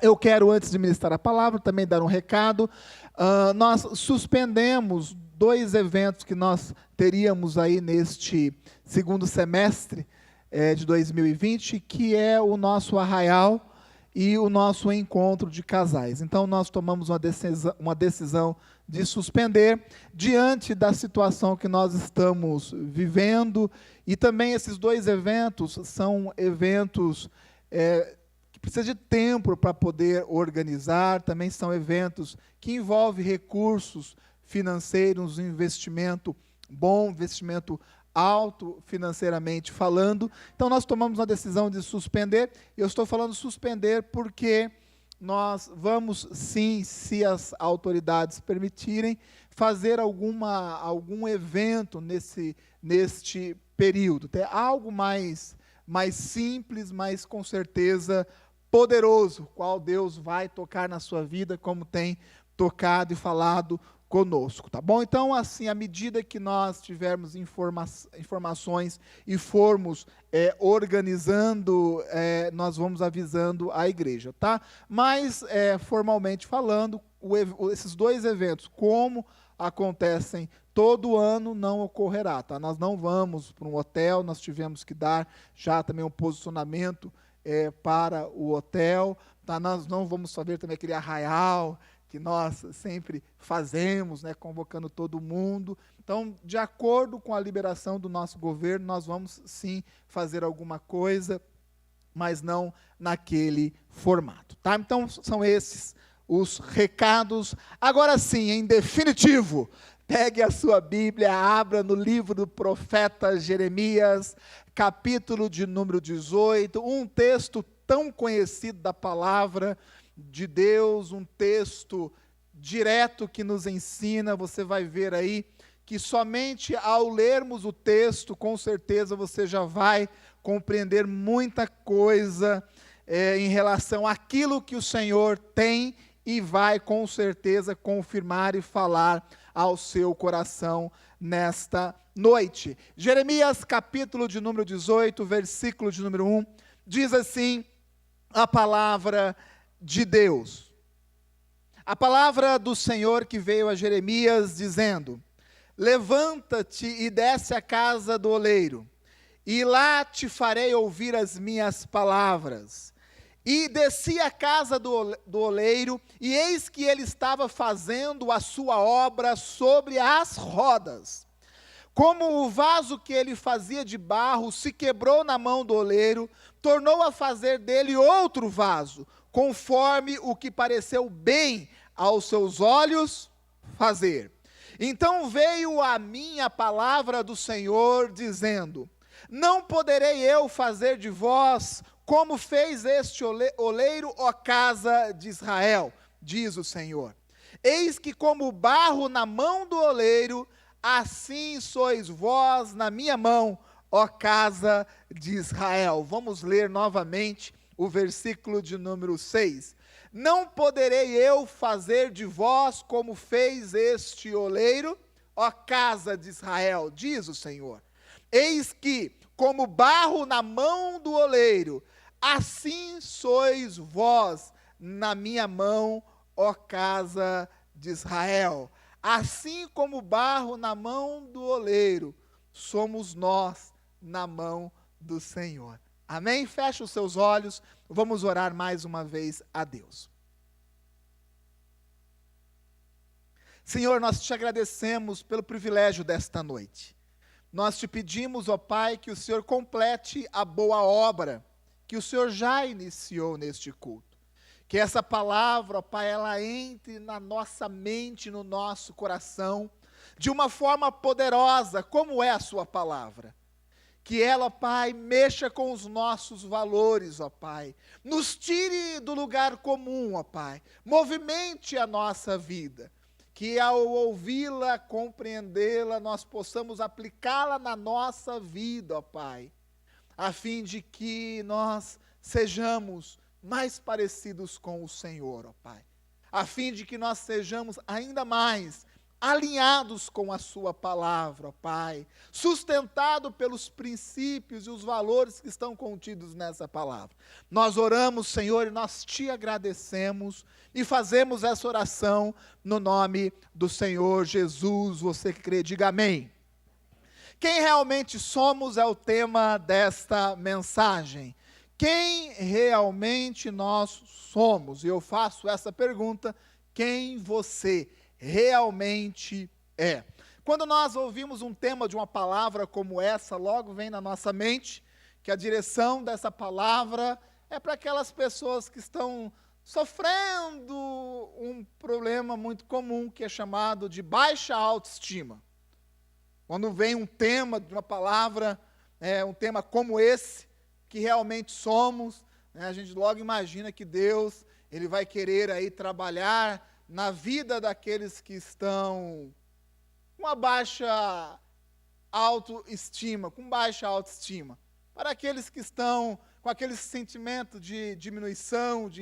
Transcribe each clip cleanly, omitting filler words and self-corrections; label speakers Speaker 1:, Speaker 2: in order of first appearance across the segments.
Speaker 1: Eu quero, antes de ministrar a palavra, também dar um recado. Nós suspendemos 2 eventos que nós teríamos aí neste segundo semestre de 2020, que é o nosso arraial e o nosso encontro de casais. Então, nós tomamos uma decisão de suspender diante da situação que nós estamos vivendo, e também esses 2 eventos são eventos que precisam de tempo para poder organizar, também são eventos que envolvem recursos financeiros, um investimento bom, investimento alto financeiramente falando. Então, nós tomamos uma decisão de suspender. Eu estou falando suspender porque nós vamos, sim, se as autoridades permitirem, fazer algum evento neste período. Ter algo mais simples, mas com certeza poderoso, qual Deus vai tocar na sua vida, como tem tocado e falado conosco, tá bom? Então, assim, à medida que nós tivermos informações e formos organizando, nós vamos avisando a igreja, tá? Mas, formalmente falando, esses 2 eventos, como acontecem todo ano, não ocorrerá, tá? Nós não vamos para um hotel, nós tivemos que dar já também um posicionamento para o hotel, tá? Nós não vamos fazer também aquele arraial que nós sempre fazemos, né, convocando todo mundo. Então, de acordo com a liberação do nosso governo, nós vamos sim fazer alguma coisa, mas não naquele formato, tá? Então, são esses os recados. Agora sim, em definitivo, pegue a sua Bíblia, abra no livro do profeta Jeremias, capítulo de número 18, um texto tão conhecido da palavra de Deus, um texto direto que nos ensina. Você vai ver aí que somente ao lermos o texto, com certeza você já vai compreender muita coisa em relação àquilo que o Senhor tem e vai com certeza confirmar e falar ao seu coração nesta noite. Jeremias, capítulo de número 18, versículo de número 1, diz assim a palavra de Deus. A palavra do Senhor que veio a Jeremias dizendo: levanta-te e desce à casa do oleiro, e lá te farei ouvir as minhas palavras. E desci à casa do oleiro, e eis que ele estava fazendo a sua obra sobre as rodas. Como o vaso que ele fazia de barro se quebrou na mão do oleiro, tornou a fazer dele outro vaso, conforme o que pareceu bem aos seus olhos fazer. Então veio a mim a palavra do Senhor, dizendo: não poderei eu fazer de vós como fez este oleiro, ó casa de Israel, diz o Senhor. Eis que como barro na mão do oleiro, assim sois vós na minha mão, ó casa de Israel. Vamos ler novamente o versículo de número 6. Não poderei eu fazer de vós como fez este oleiro, ó casa de Israel, diz o Senhor. Eis que, como barro na mão do oleiro, assim sois vós na minha mão, ó casa de Israel. Assim como barro na mão do oleiro, somos nós na mão do Senhor. Amém? Feche os seus olhos, vamos orar mais uma vez a Deus. Senhor, nós te agradecemos pelo privilégio desta noite. Nós te pedimos, ó Pai, que o Senhor complete a boa obra que o Senhor já iniciou neste culto. Que essa palavra, ó Pai, ela entre na nossa mente, no nosso coração, de uma forma poderosa, como é a sua palavra. Que ela, ó Pai, mexa com os nossos valores, ó Pai. Nos tire do lugar comum, ó Pai. Movimente a nossa vida. Que ao ouvi-la, compreendê-la, nós possamos aplicá-la na nossa vida, ó Pai. A fim de que nós sejamos mais parecidos com o Senhor, ó Pai. A fim de que nós sejamos ainda mais alinhados com a sua palavra, ó Pai, sustentado pelos princípios e os valores que estão contidos nessa palavra. Nós oramos, Senhor, e nós te agradecemos e fazemos essa oração no nome do Senhor Jesus. Você que crê, diga amém. Quem realmente somos é o tema desta mensagem. Quem realmente nós somos? E eu faço essa pergunta: quem você realmente é? Quando nós ouvimos um tema de uma palavra como essa, logo vem na nossa mente que a direção dessa palavra é para aquelas pessoas que estão sofrendo um problema muito comum, que é chamado de baixa autoestima. Quando vem um tema de uma palavra, um tema como esse, que realmente somos, a gente logo imagina que Deus, Ele vai querer aí trabalhar na vida daqueles que estão com uma baixa autoestima, para aqueles que estão com aquele sentimento de diminuição, de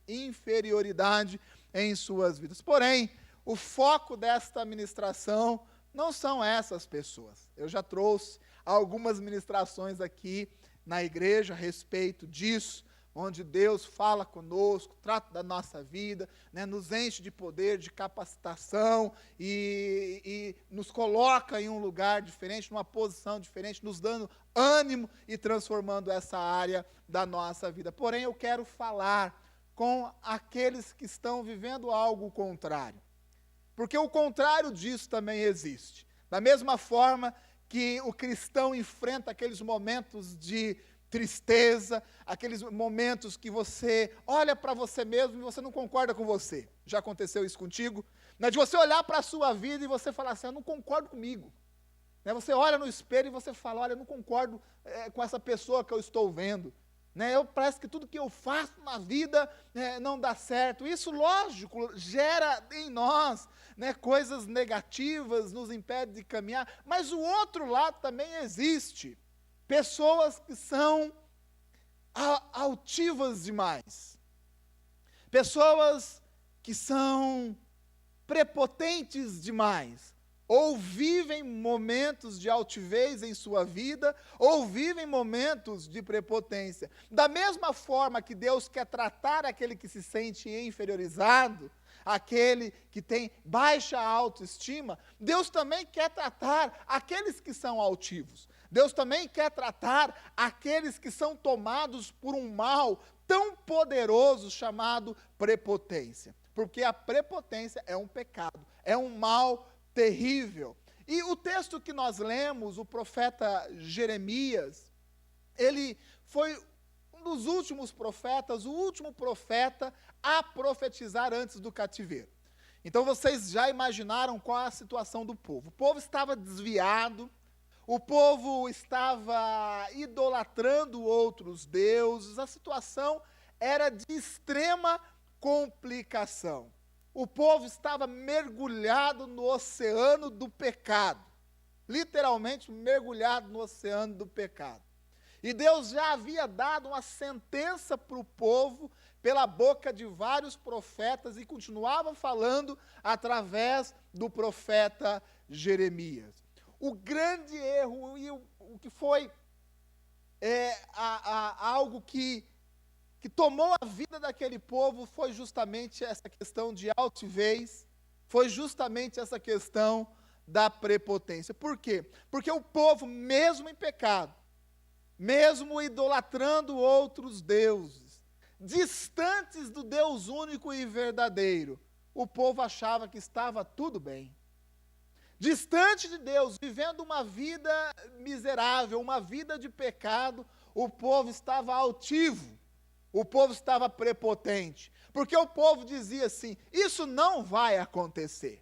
Speaker 1: inferioridade em suas vidas. Porém, o foco desta ministração não são essas pessoas. Eu já trouxe algumas ministrações aqui na igreja a respeito disso, onde Deus fala conosco, trata da nossa vida, nos enche de poder, de capacitação e nos coloca em um lugar diferente, numa posição diferente, nos dando ânimo e transformando essa área da nossa vida. Porém, eu quero falar com aqueles que estão vivendo algo contrário. Porque o contrário disso também existe. Da mesma forma que o cristão enfrenta aqueles momentos de tristeza, aqueles momentos que você olha para você mesmo e você não concorda com você. Já aconteceu isso contigo? De você olhar para a sua vida e você falar assim: eu não concordo comigo. Você olha no espelho e você fala: olha, eu não concordo com essa pessoa que eu estou vendo. Parece que tudo que eu faço na vida não dá certo. Isso, lógico, gera em nós coisas negativas, nos impede de caminhar. Mas o outro lado também existe. Pessoas que são altivas demais. Pessoas que são prepotentes demais. Ou vivem momentos de altivez em sua vida, ou vivem momentos de prepotência. Da mesma forma que Deus quer tratar aquele que se sente inferiorizado, aquele que tem baixa autoestima, Deus também quer tratar aqueles que são altivos. Deus também quer tratar aqueles que são tomados por um mal tão poderoso chamado prepotência. Porque a prepotência é um pecado, é um mal terrível. E o texto que nós lemos, o profeta Jeremias, ele foi um dos últimos profetas, o último profeta a profetizar antes do cativeiro. Então vocês já imaginaram qual é a situação do povo. O povo estava desviado, o povo estava idolatrando outros deuses, a situação era de extrema complicação. O povo estava mergulhado no oceano do pecado, literalmente mergulhado no oceano do pecado. E Deus já havia dado uma sentença para o povo pela boca de vários profetas e continuava falando através do profeta Jeremias. O grande erro e o que foi algo que tomou a vida daquele povo foi justamente essa questão de altivez, foi justamente essa questão da prepotência. Por quê? Porque o povo, mesmo em pecado, mesmo idolatrando outros deuses, distantes do Deus único e verdadeiro, o povo achava que estava tudo bem. Distante de Deus, vivendo uma vida miserável, uma vida de pecado, o povo estava altivo. O povo estava prepotente, porque o povo dizia assim: isso não vai acontecer.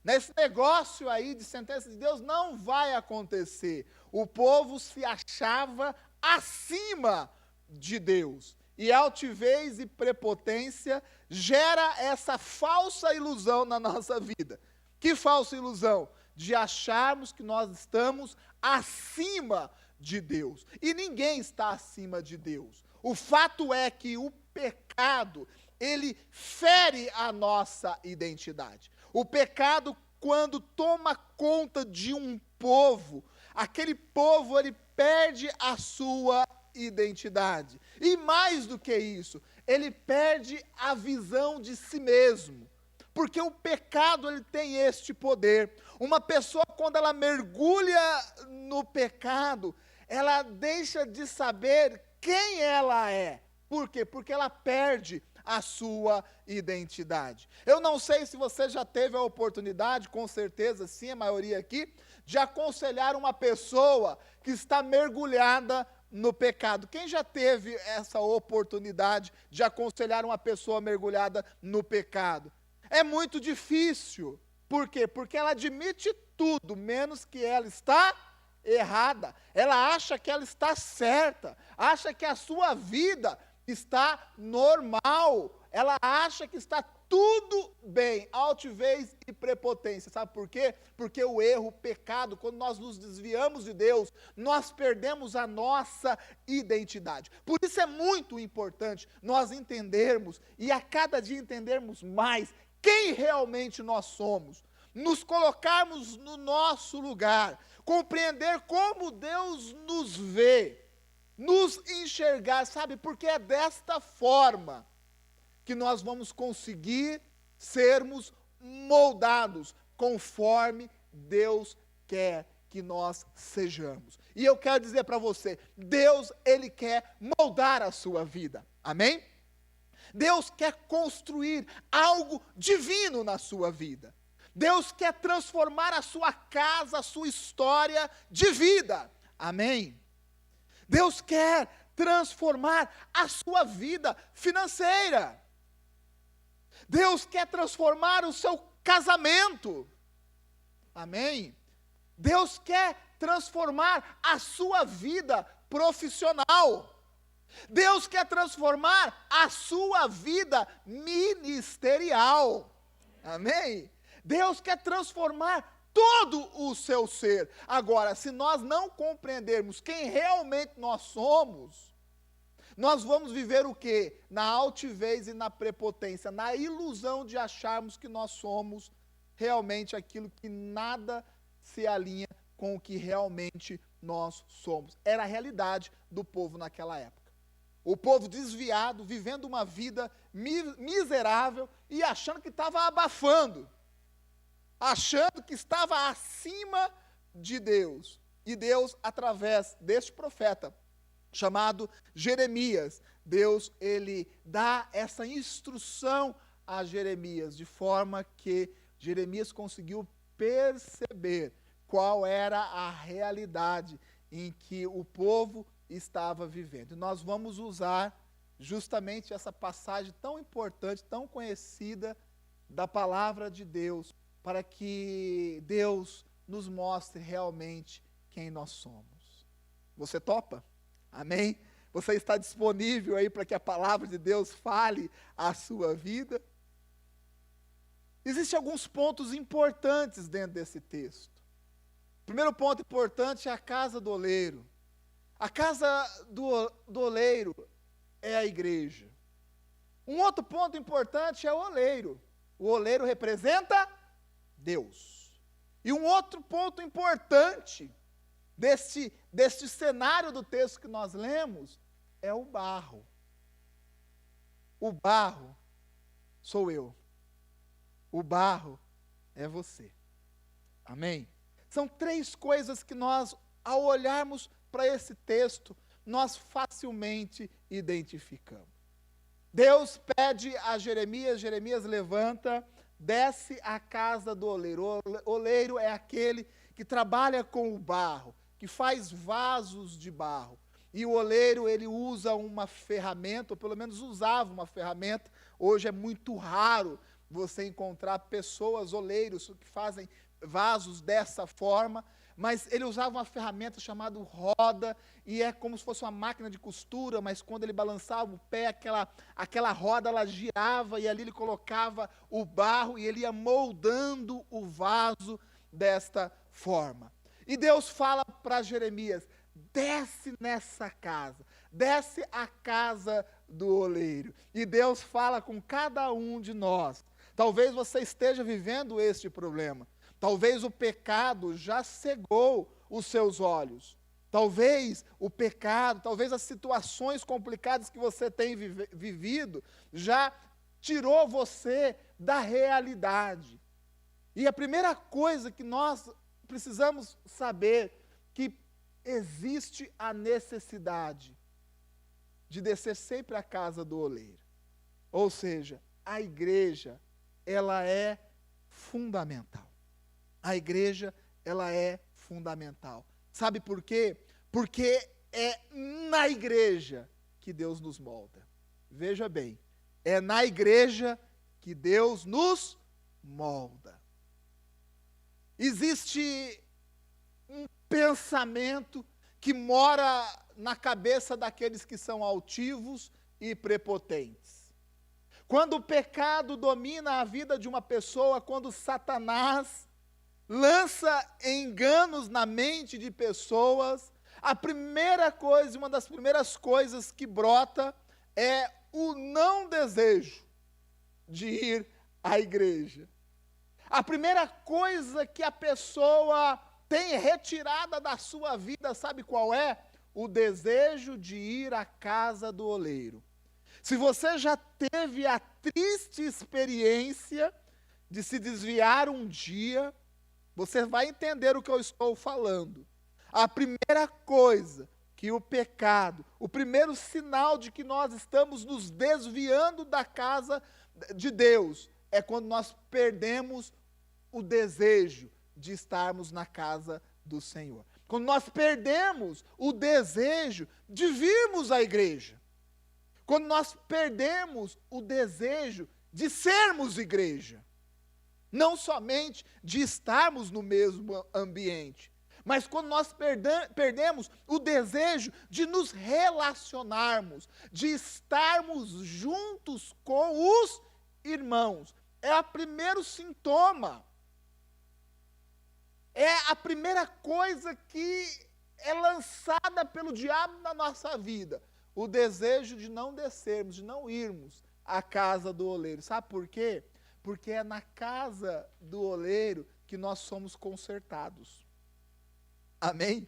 Speaker 1: Nesse negócio aí de sentença de Deus não vai acontecer. O povo se achava acima de Deus. E altivez e prepotência gera essa falsa ilusão na nossa vida. Que falsa ilusão? De acharmos que nós estamos acima de Deus. E ninguém está acima de Deus. O fato é que o pecado, ele fere a nossa identidade. O pecado quando toma conta de um povo, aquele povo ele perde a sua identidade. E mais do que isso, ele perde a visão de si mesmo. Porque o pecado ele tem este poder. Uma pessoa, quando ela mergulha no pecado, ela deixa de saber quem ela é. Por quê? Porque ela perde a sua identidade. Eu não sei se você já teve a oportunidade, com certeza sim, a maioria aqui, de aconselhar uma pessoa que está mergulhada no pecado. Quem já teve essa oportunidade de aconselhar uma pessoa mergulhada no pecado? É muito difícil. Por quê? Porque ela admite tudo, menos que ela está errada. Ela acha que ela está certa, acha que a sua vida está normal, ela acha que está tudo bem, altivez e prepotência. Sabe por quê? Porque o erro, o pecado, quando nós nos desviamos de Deus, nós perdemos a nossa identidade. Por isso é muito importante nós entendermos, e a cada dia entendermos mais, quem realmente nós somos, nos colocarmos no nosso lugar, compreender como Deus nos vê, nos enxergar, sabe? Porque é desta forma que nós vamos conseguir sermos moldados conforme Deus quer que nós sejamos. E eu quero dizer para você, Deus, Ele quer moldar a sua vida, amém? Deus quer construir algo divino na sua vida. Deus quer transformar a sua casa, a sua história de vida. Amém? Deus quer transformar a sua vida financeira. Deus quer transformar o seu casamento. Amém? Deus quer transformar a sua vida profissional. Deus quer transformar a sua vida ministerial. Amém? Deus quer transformar todo o seu ser. Agora, se nós não compreendermos quem realmente nós somos, nós vamos viver o quê? Na altivez e na prepotência, na ilusão de acharmos que nós somos realmente aquilo que nada se alinha com o que realmente nós somos. Era a realidade do povo naquela época. O povo desviado, vivendo uma vida miserável e achando que estava abafando, achando que estava acima de Deus. E Deus, através deste profeta, chamado Jeremias, Deus, ele dá essa instrução a Jeremias, de forma que Jeremias conseguiu perceber qual era a realidade em que o povo estava vivendo. E nós vamos usar justamente essa passagem tão importante, tão conhecida da palavra de Deus, para que Deus nos mostre realmente quem nós somos. Você topa? Amém? Você está disponível aí para que a palavra de Deus fale a sua vida? Existem alguns pontos importantes dentro desse texto. O primeiro ponto importante é a casa do oleiro. A casa do oleiro é a igreja. Um outro ponto importante é o oleiro. O oleiro representa Deus. E um outro ponto importante deste cenário do texto que nós lemos é o barro. O barro sou eu. O barro é você. Amém? São três coisas que nós, ao olharmos para esse texto, nós facilmente identificamos. Deus pede a Jeremias, Jeremias levanta, desce à casa do oleiro. O oleiro é aquele que trabalha com o barro, que faz vasos de barro. E o oleiro, ele usa uma ferramenta, ou pelo menos usava uma ferramenta. Hoje é muito raro você encontrar pessoas, oleiros, que fazem vasos dessa forma, mas ele usava uma ferramenta chamada roda, e é como se fosse uma máquina de costura, mas quando ele balançava o pé, aquela roda, ela girava, e ali ele colocava o barro, e ele ia moldando o vaso desta forma. E Deus fala para Jeremias, desce nessa casa, desce à casa do oleiro. E Deus fala com cada um de nós. Talvez você esteja vivendo este problema. Talvez o pecado já cegou os seus olhos. Talvez o pecado, talvez as situações complicadas que você tem vivido já tirou você da realidade. E a primeira coisa que nós precisamos saber, que existe a necessidade de descer sempre à casa do oleiro. Ou seja, a igreja, ela é fundamental. A igreja, ela é fundamental. Sabe por quê? Porque é na igreja que Deus nos molda. Veja bem, é na igreja que Deus nos molda. Existe um pensamento que mora na cabeça daqueles que são altivos e prepotentes. Quando o pecado domina a vida de uma pessoa, quando Satanás lança enganos na mente de pessoas, a primeira coisa, uma das primeiras coisas que brota é o não desejo de ir à igreja. A primeira coisa que a pessoa tem retirada da sua vida, sabe qual é? O desejo de ir à casa do oleiro. Se você já teve a triste experiência de se desviar um dia, você vai entender o que eu estou falando. A primeira coisa que o pecado, o primeiro sinal de que nós estamos nos desviando da casa de Deus, é quando nós perdemos o desejo de estarmos na casa do Senhor. Quando nós perdemos o desejo de virmos à igreja. Quando nós perdemos o desejo de sermos igreja. Não somente de estarmos no mesmo ambiente, mas quando nós perdemos o desejo de nos relacionarmos, de estarmos juntos com os irmãos. É o primeiro sintoma. É a primeira coisa que é lançada pelo diabo na nossa vida. O desejo de não descermos, de não irmos à casa do oleiro. Sabe por quê? Porque é na casa do oleiro que nós somos consertados. Amém?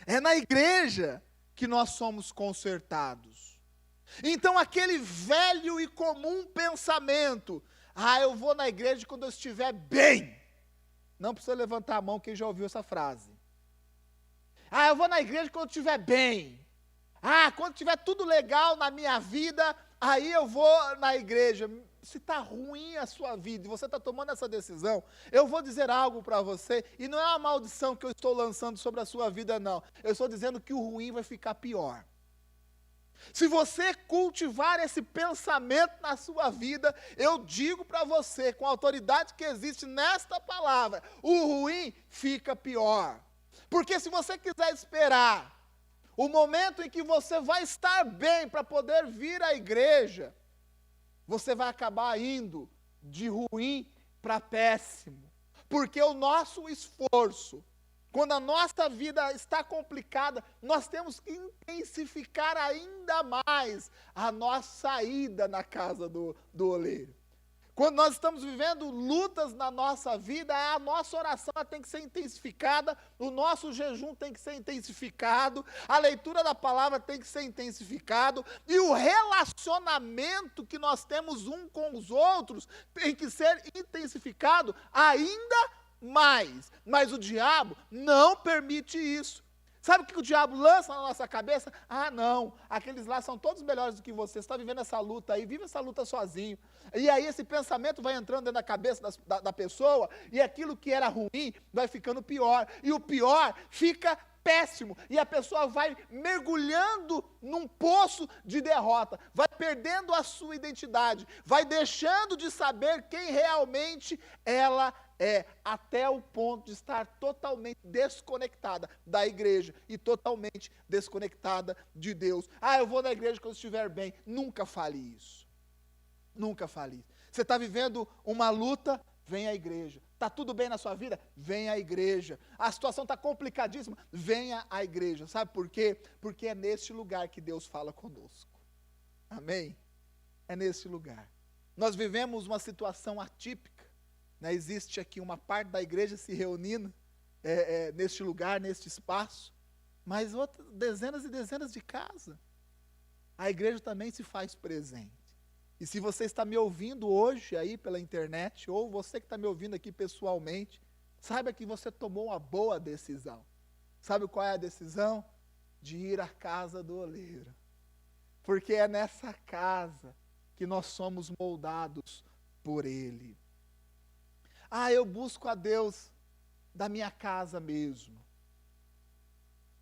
Speaker 1: É na igreja que nós somos consertados. Então aquele velho e comum pensamento, eu vou na igreja quando eu estiver bem. Não precisa levantar a mão quem já ouviu essa frase. Eu vou na igreja quando eu estiver bem. Quando tiver tudo legal na minha vida, aí eu vou na igreja. Se está ruim a sua vida e você está tomando essa decisão, eu vou dizer algo para você, e não é uma maldição que eu estou lançando sobre a sua vida, não. Eu estou dizendo que o ruim vai ficar pior. Se você cultivar esse pensamento na sua vida, eu digo para você, com a autoridade que existe nesta palavra, o ruim fica pior. Porque se você quiser esperar o momento em que você vai estar bem para poder vir à igreja, você vai acabar indo de ruim para péssimo. Porque o nosso esforço, quando a nossa vida está complicada, nós temos que intensificar ainda mais a nossa ida na casa do oleiro. Quando nós estamos vivendo lutas na nossa vida, a nossa oração tem que ser intensificada, o nosso jejum tem que ser intensificado, a leitura da palavra tem que ser intensificado, e o relacionamento que nós temos um com os outros tem que ser intensificado ainda mais. Mas o diabo não permite isso. Sabe o que o diabo lança na nossa cabeça? Não, aqueles lá são todos melhores do que você está vivendo essa luta aí, vive essa luta sozinho. E aí esse pensamento vai entrando dentro da cabeça da pessoa, e aquilo que era ruim vai ficando pior, e o pior fica péssimo, e a pessoa vai mergulhando num poço de derrota, vai perdendo a sua identidade, vai deixando de saber quem realmente ela é, até o ponto de estar totalmente desconectada da igreja e totalmente desconectada de Deus. Eu vou na igreja quando estiver bem. Nunca fale isso. Nunca fale isso. Você está vivendo uma luta, vem à igreja. Está tudo bem na sua vida? Venha à igreja. A situação está complicadíssima? Venha à igreja. Sabe por quê? Porque é neste lugar que Deus fala conosco. Amém? É nesse lugar. Nós vivemos uma situação atípica. né? Existe aqui uma parte da igreja se reunindo neste lugar, neste espaço, mas dezenas e dezenas de casas. A igreja também se faz presente. E se você está me ouvindo hoje aí pela internet, ou você que está me ouvindo aqui pessoalmente, saiba que você tomou uma boa decisão. Sabe qual é a decisão? De ir à casa do oleiro. Porque é nessa casa que nós somos moldados por Ele. Eu busco a Deus da minha casa mesmo.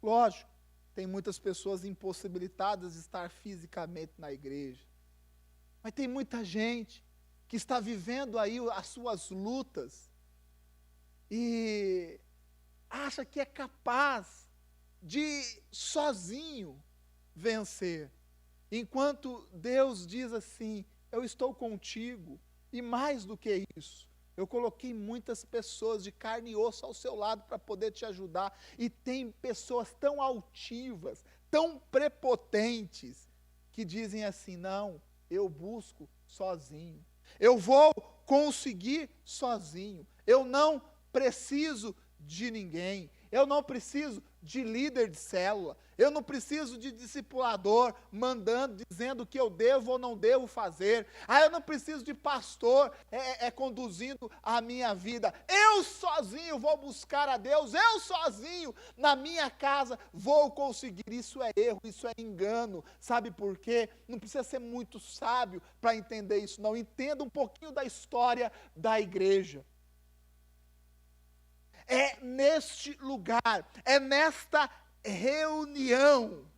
Speaker 1: Lógico, tem muitas pessoas impossibilitadas de estar fisicamente na igreja. Mas tem muita gente que está vivendo aí as suas lutas e acha que é capaz de sozinho vencer. Enquanto Deus diz assim, eu estou contigo, e mais do que isso, eu coloquei muitas pessoas de carne e osso ao seu lado para poder te ajudar, e tem pessoas tão altivas, tão prepotentes, que dizem assim, não, eu busco sozinho, eu vou conseguir sozinho, eu não preciso de ninguém, eu não preciso de líder de célula, eu não preciso de discipulador mandando, dizendo o que eu devo ou não devo fazer, eu não preciso de pastor conduzindo a minha vida, eu sozinho vou buscar a Deus, eu sozinho na minha casa vou conseguir. Isso é erro, isso é engano. Sabe por quê? Não precisa ser muito sábio para entender isso não, entenda um pouquinho da história da igreja. É neste lugar, é nesta reunião,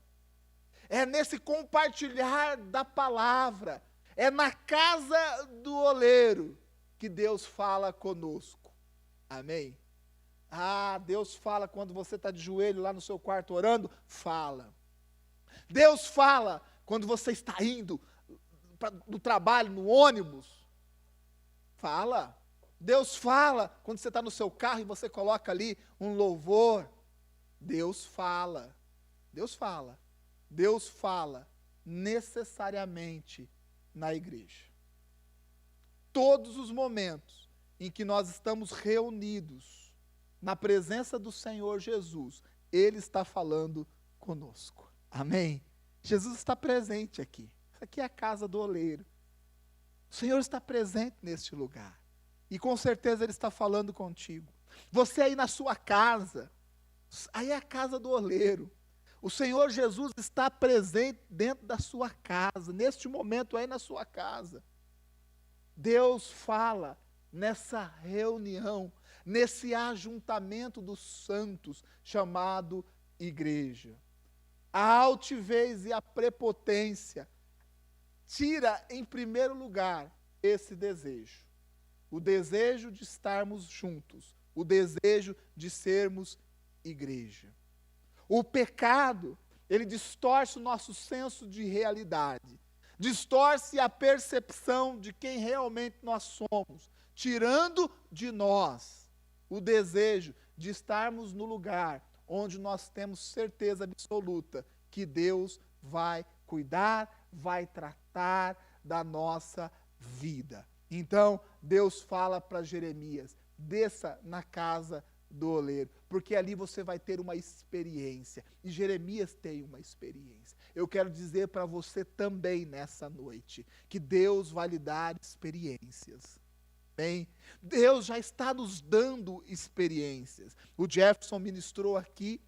Speaker 1: é nesse compartilhar da palavra, é na casa do oleiro que Deus fala conosco. Amém? Deus fala quando você está de joelho lá no seu quarto orando, fala. Deus fala quando você está indo no trabalho, no ônibus, fala. Deus fala quando você está no seu carro e você coloca ali um louvor. Deus fala. Deus fala. Deus fala necessariamente na igreja. Todos os momentos em que nós estamos reunidos na presença do Senhor Jesus, Ele está falando conosco. Amém? Jesus está presente aqui. Isso aqui é a casa do oleiro. O Senhor está presente neste lugar. E com certeza Ele está falando contigo. Você aí na sua casa, aí é a casa do oleiro. O Senhor Jesus está presente dentro da sua casa, neste momento aí na sua casa. Deus fala nessa reunião, nesse ajuntamento dos santos, chamado igreja. A altivez e a prepotência tira em primeiro lugar esse desejo. O desejo de estarmos juntos, o desejo de sermos igreja. O pecado, ele distorce o nosso senso de realidade, distorce a percepção de quem realmente nós somos, tirando de nós o desejo de estarmos no lugar onde nós temos certeza absoluta que Deus vai cuidar, vai tratar da nossa vida. Então, Deus fala para Jeremias, desça na casa do oleiro, porque ali você vai ter uma experiência, e Jeremias tem uma experiência. Eu quero dizer para você também nessa noite, que Deus vai lhe dar experiências. Bem, Deus já está nos dando experiências. O Jefferson ministrou aqui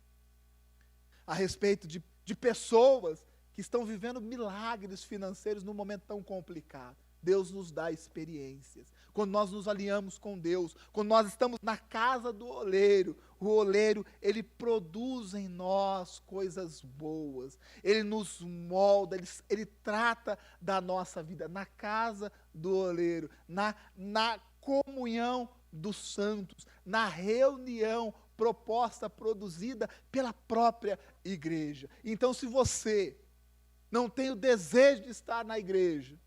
Speaker 1: a respeito de pessoas que estão vivendo milagres financeiros num momento tão complicado. Deus nos dá experiências. Quando nós nos alinhamos com Deus, quando nós estamos na casa do oleiro, o oleiro, ele produz em nós coisas boas, ele nos molda, ele trata da nossa vida, na casa do oleiro, na comunhão dos santos, na reunião proposta, produzida pela própria igreja. Então, se você não tem o desejo de estar na igreja,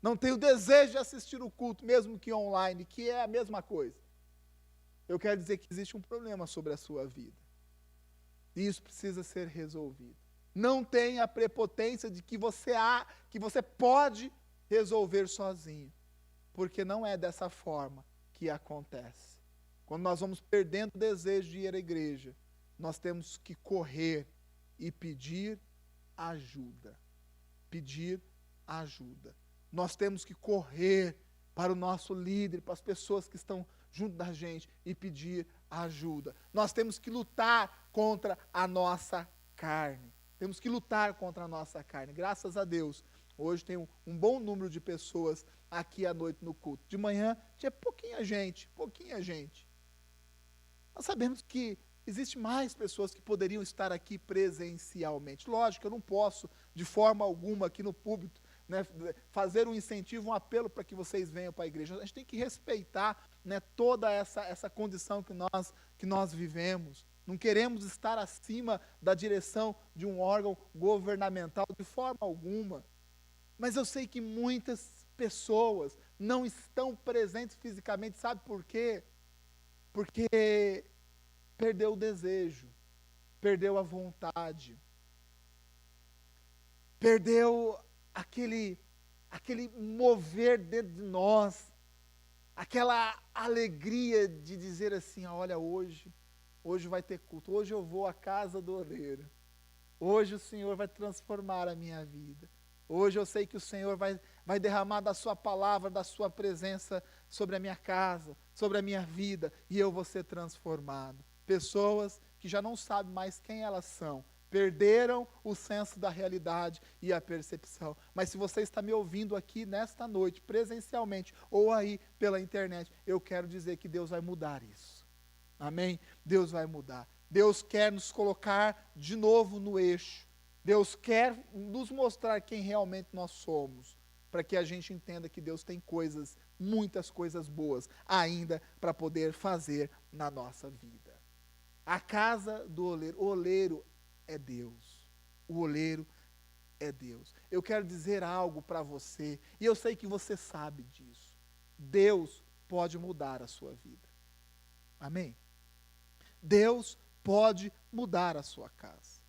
Speaker 1: não tem o desejo de assistir o culto, mesmo que online, que é a mesma coisa, eu quero dizer que existe um problema sobre a sua vida. E isso precisa ser resolvido. Não tenha a prepotência de que você pode resolver sozinho, porque não é dessa forma que acontece. Quando nós vamos perdendo o desejo de ir à igreja, nós temos que correr e pedir ajuda. Pedir ajuda. Nós temos que correr para o nosso líder, para as pessoas que estão junto da gente e pedir ajuda. Nós temos que lutar contra a nossa carne. Temos que lutar contra a nossa carne. Graças a Deus, hoje tem um bom número de pessoas aqui à noite no culto. De manhã tinha pouquinha gente. Nós sabemos que existe mais pessoas que poderiam estar aqui presencialmente. Lógico, eu não posso, de forma alguma, aqui no púlpito, né, fazer um incentivo, um apelo para que vocês venham para a igreja. A gente tem que respeitar, né, toda essa condição que nós vivemos. Não queremos estar acima da direção de um órgão governamental de forma alguma. Mas eu sei que muitas pessoas não estão presentes fisicamente. Sabe por quê? Porque perdeu o desejo, perdeu a vontade, perdeu aquele mover dentro de nós, aquela alegria de dizer assim, olha, hoje vai ter culto, hoje eu vou à casa do oleiro, hoje o Senhor vai transformar a minha vida, hoje eu sei que o Senhor vai derramar da sua palavra, da sua presença sobre a minha casa, sobre a minha vida, e eu vou ser transformado. Pessoas que já não sabem mais quem elas são, perderam o senso da realidade e a percepção. Mas se você está me ouvindo aqui nesta noite, presencialmente, ou aí pela internet, eu quero dizer que Deus vai mudar isso. Amém? Deus vai mudar. Deus quer nos colocar de novo no eixo. Deus quer nos mostrar quem realmente nós somos, para que a gente entenda que Deus tem coisas, muitas coisas boas, ainda para poder fazer na nossa vida. A casa do oleiro, o oleiro é Deus, o oleiro é Deus. Eu quero dizer algo para você, e eu sei que você sabe disso. Deus pode mudar a sua vida. Amém? Deus pode mudar a sua casa.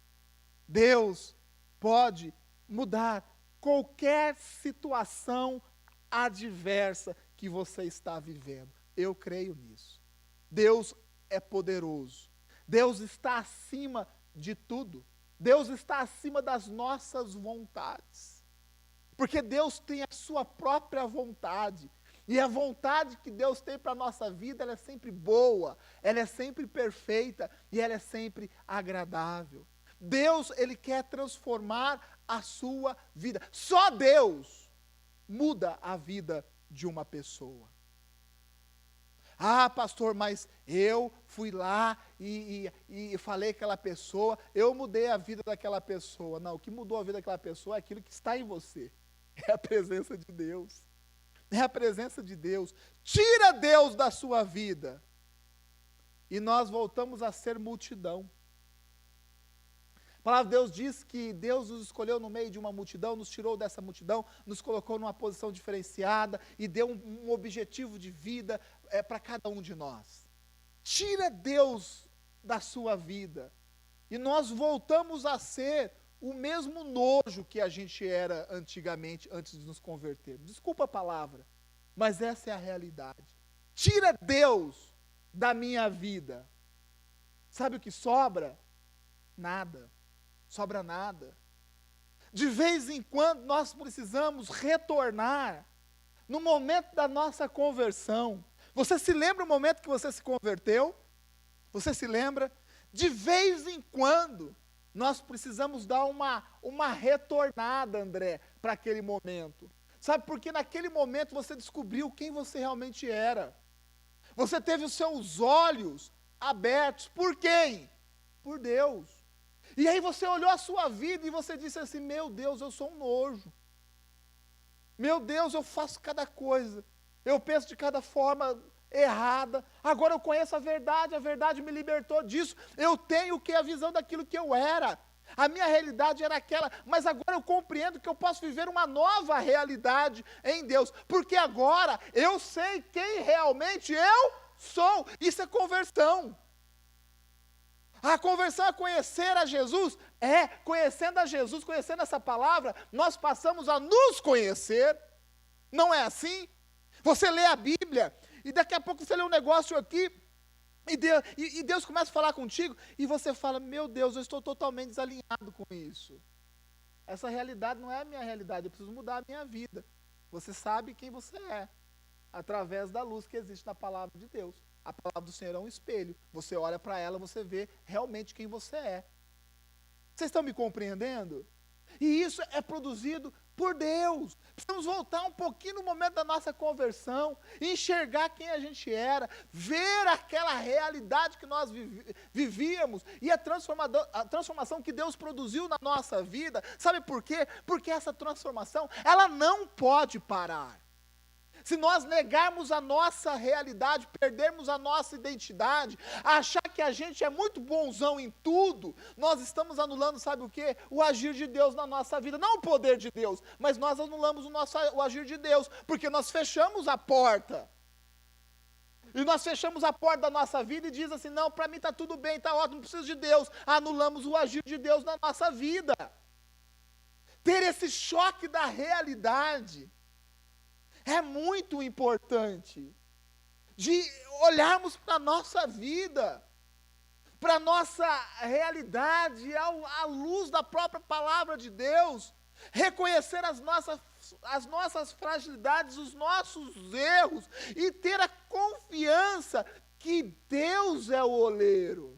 Speaker 1: Deus pode mudar qualquer situação adversa que você está vivendo. Eu creio nisso. Deus é poderoso. Deus está acima de tudo. Deus está acima das nossas vontades. Porque Deus tem a sua própria vontade. E a vontade que Deus tem para a nossa vida, ela é sempre boa, ela é sempre perfeita e ela é sempre agradável. Deus, Ele quer transformar a sua vida. Só Deus muda a vida de uma pessoa. Ah, pastor, mas eu fui lá e falei com aquela pessoa, eu mudei a vida daquela pessoa. Não, o que mudou a vida daquela pessoa é aquilo que está em você. É a presença de Deus. É a presença de Deus. Tira Deus da sua vida. E nós voltamos a ser multidão. A palavra de Deus diz que Deus nos escolheu no meio de uma multidão, nos tirou dessa multidão, nos colocou numa posição diferenciada e deu um objetivo de vida para cada um de nós. Tira Deus da sua vida e nós voltamos a ser o mesmo nojo que a gente era antigamente, antes de nos converter. Desculpa a palavra, mas essa é a realidade. Tira Deus da minha vida. Sabe o que sobra? Nada. Sobra nada. De vez em quando nós precisamos retornar no momento da nossa conversão. Você se lembra o momento que você se converteu? Você se lembra? De vez em quando nós precisamos dar uma retornada, André, para aquele momento. Sabe, porque naquele momento você descobriu quem você realmente era. Você teve os seus olhos abertos. Por quem? Por Deus. E aí você olhou a sua vida e você disse assim, meu Deus, eu sou um nojo. Meu Deus, eu faço cada coisa. Eu penso de cada forma errada. Agora eu conheço a verdade me libertou disso. Eu tenho o que? A visão daquilo que eu era. A minha realidade era aquela, mas agora eu compreendo que eu posso viver uma nova realidade em Deus. Porque agora eu sei quem realmente eu sou. Isso é conversão. A conversão é conhecer a Jesus, conhecendo a Jesus, conhecendo essa palavra, nós passamos a nos conhecer, não é assim? Você lê a Bíblia E daqui a pouco você lê um negócio aqui, e Deus começa a falar contigo, e você fala, meu Deus, eu estou totalmente desalinhado com isso. Essa realidade não é a minha realidade, eu preciso mudar a minha vida. Você sabe quem você é, através da luz que existe na palavra de Deus. A palavra do Senhor é um espelho. Você olha para ela, você vê realmente quem você é. Vocês estão me compreendendo? E isso é produzido por Deus. Precisamos voltar um pouquinho no momento da nossa conversão, enxergar quem a gente era, ver aquela realidade que nós vivíamos e a transformação que Deus produziu na nossa vida. Sabe por quê? Porque essa transformação, ela não pode parar. Se nós negarmos a nossa realidade, perdermos a nossa identidade, achar que a gente é muito bonzão em tudo, nós estamos anulando, sabe o quê? O agir de Deus na nossa vida. Não o poder de Deus, mas nós anulamos o agir de Deus, porque nós fechamos a porta. E nós fechamos a porta da nossa vida e diz assim, não, para mim está tudo bem, está ótimo, não preciso de Deus. Anulamos o agir de Deus na nossa vida. Ter esse choque da realidade é muito importante, de olharmos para a nossa vida, para a nossa realidade, à luz da própria palavra de Deus, reconhecer as nossas fragilidades, os nossos erros, e ter a confiança que Deus é o oleiro,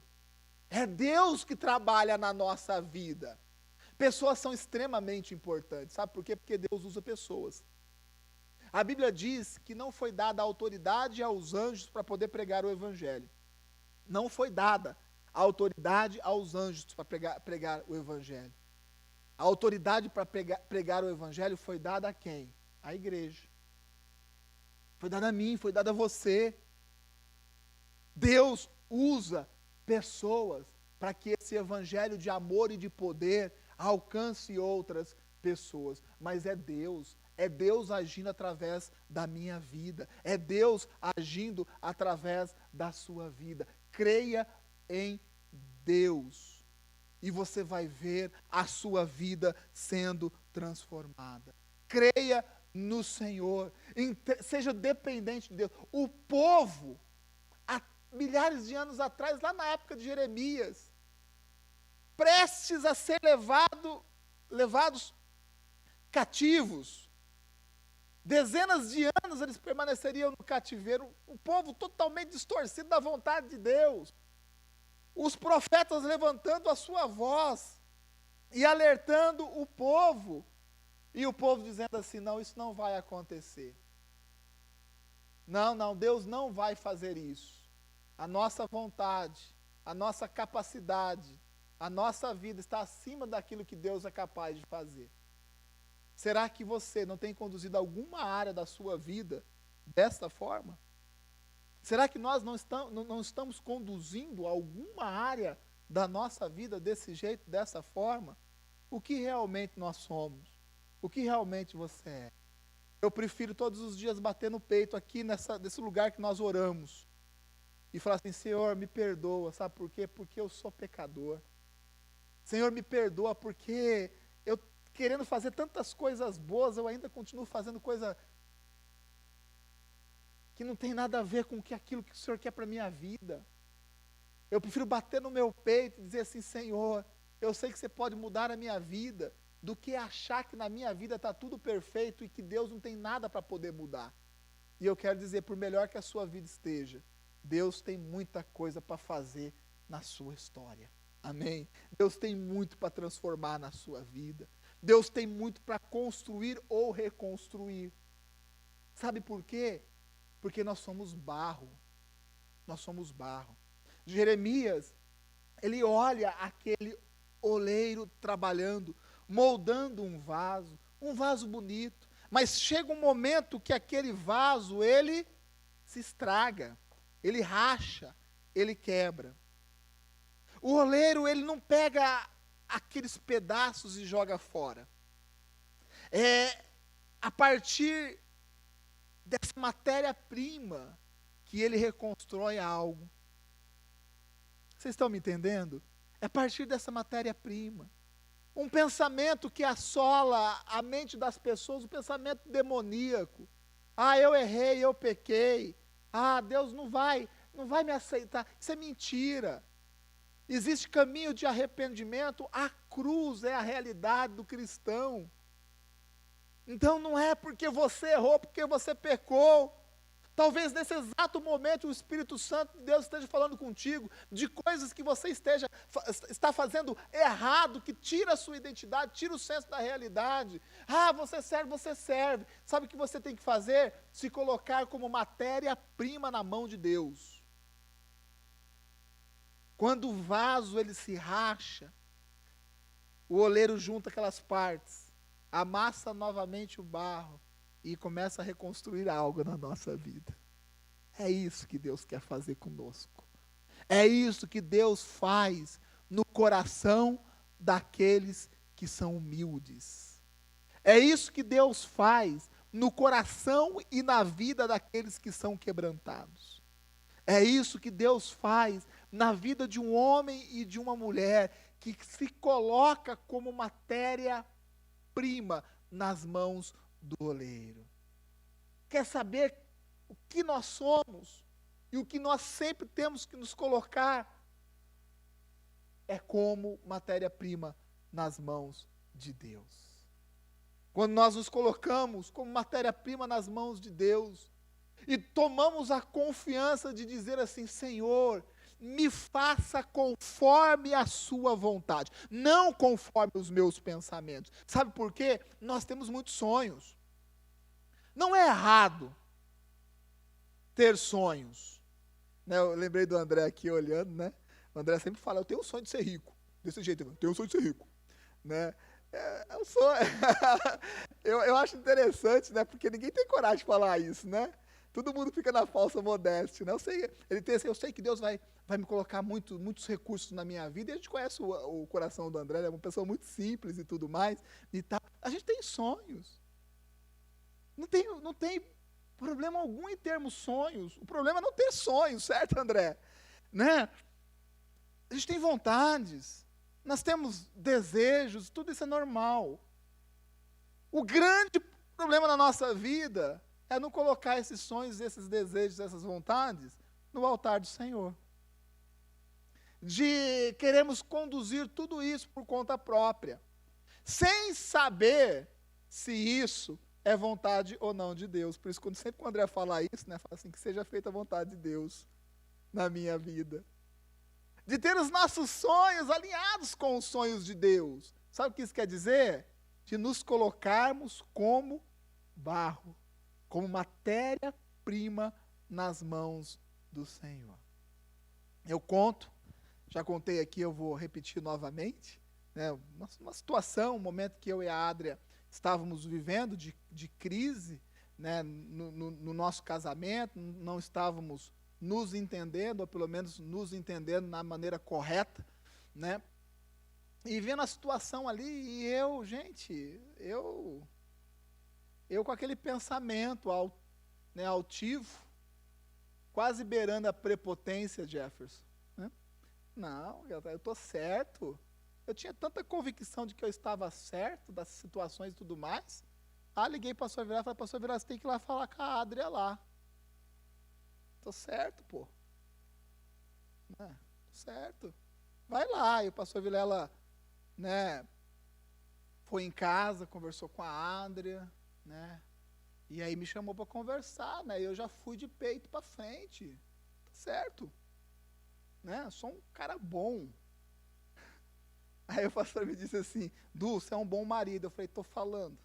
Speaker 1: é Deus que trabalha na nossa vida. Pessoas são extremamente importantes, sabe por quê? Porque Deus usa pessoas. A Bíblia diz que não foi dada autoridade aos anjos para poder pregar o Evangelho. Não foi dada a autoridade aos anjos para pregar o Evangelho. A autoridade para pregar o Evangelho foi dada a quem? À igreja. Foi dada a mim, foi dada a você. Deus usa pessoas para que esse Evangelho de amor e de poder alcance outras pessoas. Mas é Deus agindo através da minha vida, é Deus agindo através da sua vida. Creia em Deus e você vai ver a sua vida sendo transformada. Creia no Senhor, seja dependente de Deus. O povo, há milhares de anos atrás, lá na época de Jeremias, prestes a ser levados cativos, dezenas de anos eles permaneceriam no cativeiro, o povo totalmente distorcido da vontade de Deus, os profetas levantando a sua voz e alertando o povo, e o povo dizendo assim, não, isso não vai acontecer, não, Deus não vai fazer isso, a nossa vontade, a nossa capacidade, a nossa vida está acima daquilo que Deus é capaz de fazer. Será que você não tem conduzido alguma área da sua vida dessa forma? Será que nós não estamos conduzindo alguma área da nossa vida desse jeito, dessa forma? O que realmente nós somos? O que realmente você é? Eu prefiro todos os dias bater no peito aqui nesse lugar que nós oramos e falar assim, Senhor, me perdoa, sabe por quê? Porque eu sou pecador. Senhor, me perdoa porque eu, querendo fazer tantas coisas boas, eu ainda continuo fazendo coisa que não tem nada a ver com aquilo que o Senhor quer para a minha vida. Eu prefiro bater no meu peito e dizer assim, Senhor, eu sei que você pode mudar a minha vida, do que achar que na minha vida está tudo perfeito e que Deus não tem nada para poder mudar. E eu quero dizer, por melhor que a sua vida esteja, Deus tem muita coisa para fazer na sua história. Amém? Deus tem muito para transformar na sua vida. Deus tem muito para construir ou reconstruir. Sabe por quê? Porque nós somos barro. Nós somos barro. Jeremias, ele olha aquele oleiro trabalhando, moldando um vaso bonito. Mas chega um momento que aquele vaso, ele se estraga, ele racha, ele quebra. O oleiro, ele não pega aqueles pedaços e joga fora. É a partir dessa matéria-prima que ele reconstrói algo. Vocês estão me entendendo? É a partir dessa matéria-prima. Um pensamento que assola a mente das pessoas, um pensamento demoníaco. Ah, eu errei, eu pequei. Deus não vai me aceitar. Isso é mentira. Existe caminho de arrependimento, a cruz é a realidade do cristão. Então não é porque você errou, porque você pecou. Talvez nesse exato momento o Espírito Santo de Deus esteja falando contigo de coisas que você está fazendo errado, que tira a sua identidade, tira o senso da realidade. Você serve. Sabe o que você tem que fazer? Se colocar como matéria-prima na mão de Deus. Quando o vaso ele se racha, o oleiro junta aquelas partes, amassa novamente o barro e começa a reconstruir algo na nossa vida. É isso que Deus quer fazer conosco. É isso que Deus faz no coração daqueles que são humildes. É isso que Deus faz no coração e na vida daqueles que são quebrantados. É isso que Deus faz na vida de um homem e de uma mulher que se coloca como matéria-prima nas mãos do oleiro. Quer saber o que nós somos e o que nós sempre temos que nos colocar? É como matéria-prima nas mãos de Deus. Quando nós nos colocamos como matéria-prima nas mãos de Deus e tomamos a confiança de dizer assim: Senhor, me faça conforme a sua vontade, não conforme os meus pensamentos. Sabe por quê? Nós temos muitos sonhos. Não é errado ter sonhos. Né, eu lembrei do André aqui olhando, né? O André sempre fala: eu tenho o sonho de ser rico. Desse jeito, eu tenho o sonho de ser rico. Né? É um sonho. eu acho interessante, né? Porque ninguém tem coragem de falar isso, né? Todo mundo fica na falsa modéstia, né? Eu sei que Deus vai me colocar muitos recursos na minha vida, e a gente conhece o coração do André, ele é uma pessoa muito simples e tudo mais, e tal. A gente tem sonhos. Não tem problema algum em termos sonhos. O problema é não ter sonhos, certo, André? Né? A gente tem vontades, nós temos desejos, tudo isso é normal. O grande problema na nossa vida é não colocar esses sonhos, esses desejos, essas vontades no altar do Senhor. De queremos conduzir tudo isso por conta própria, sem saber se isso é vontade ou não de Deus. Por isso, sempre que o André fala isso, né, fala assim: que seja feita a vontade de Deus na minha vida. De ter os nossos sonhos alinhados com os sonhos de Deus. Sabe o que isso quer dizer? De nos colocarmos como barro, como matéria-prima nas mãos do Senhor. Já contei aqui, eu vou repetir novamente, né, uma situação, um momento que eu e a Adria estávamos vivendo de crise, né, no nosso casamento, não estávamos nos entendendo, ou pelo menos nos entendendo na maneira correta, né, e vendo a situação ali, e eu com aquele pensamento altivo, quase beirando a prepotência, Jefferson, né? Não, eu estou certo. Eu tinha tanta convicção de que eu estava certo das situações e tudo mais. Liguei para o pastor Vilar e falei: pastor Vilar, você tem que ir lá falar com a Adria lá. Estou certo, pô. Tô certo. Vai lá. E o pastor Vilela, né, foi em casa, conversou com a Adria, né, e aí me chamou para conversar, né, e eu já fui de peito para frente. Tá certo. Né, sou um cara bom. Aí o pastor me disse assim: Du, você é um bom marido. Eu falei: tô falando,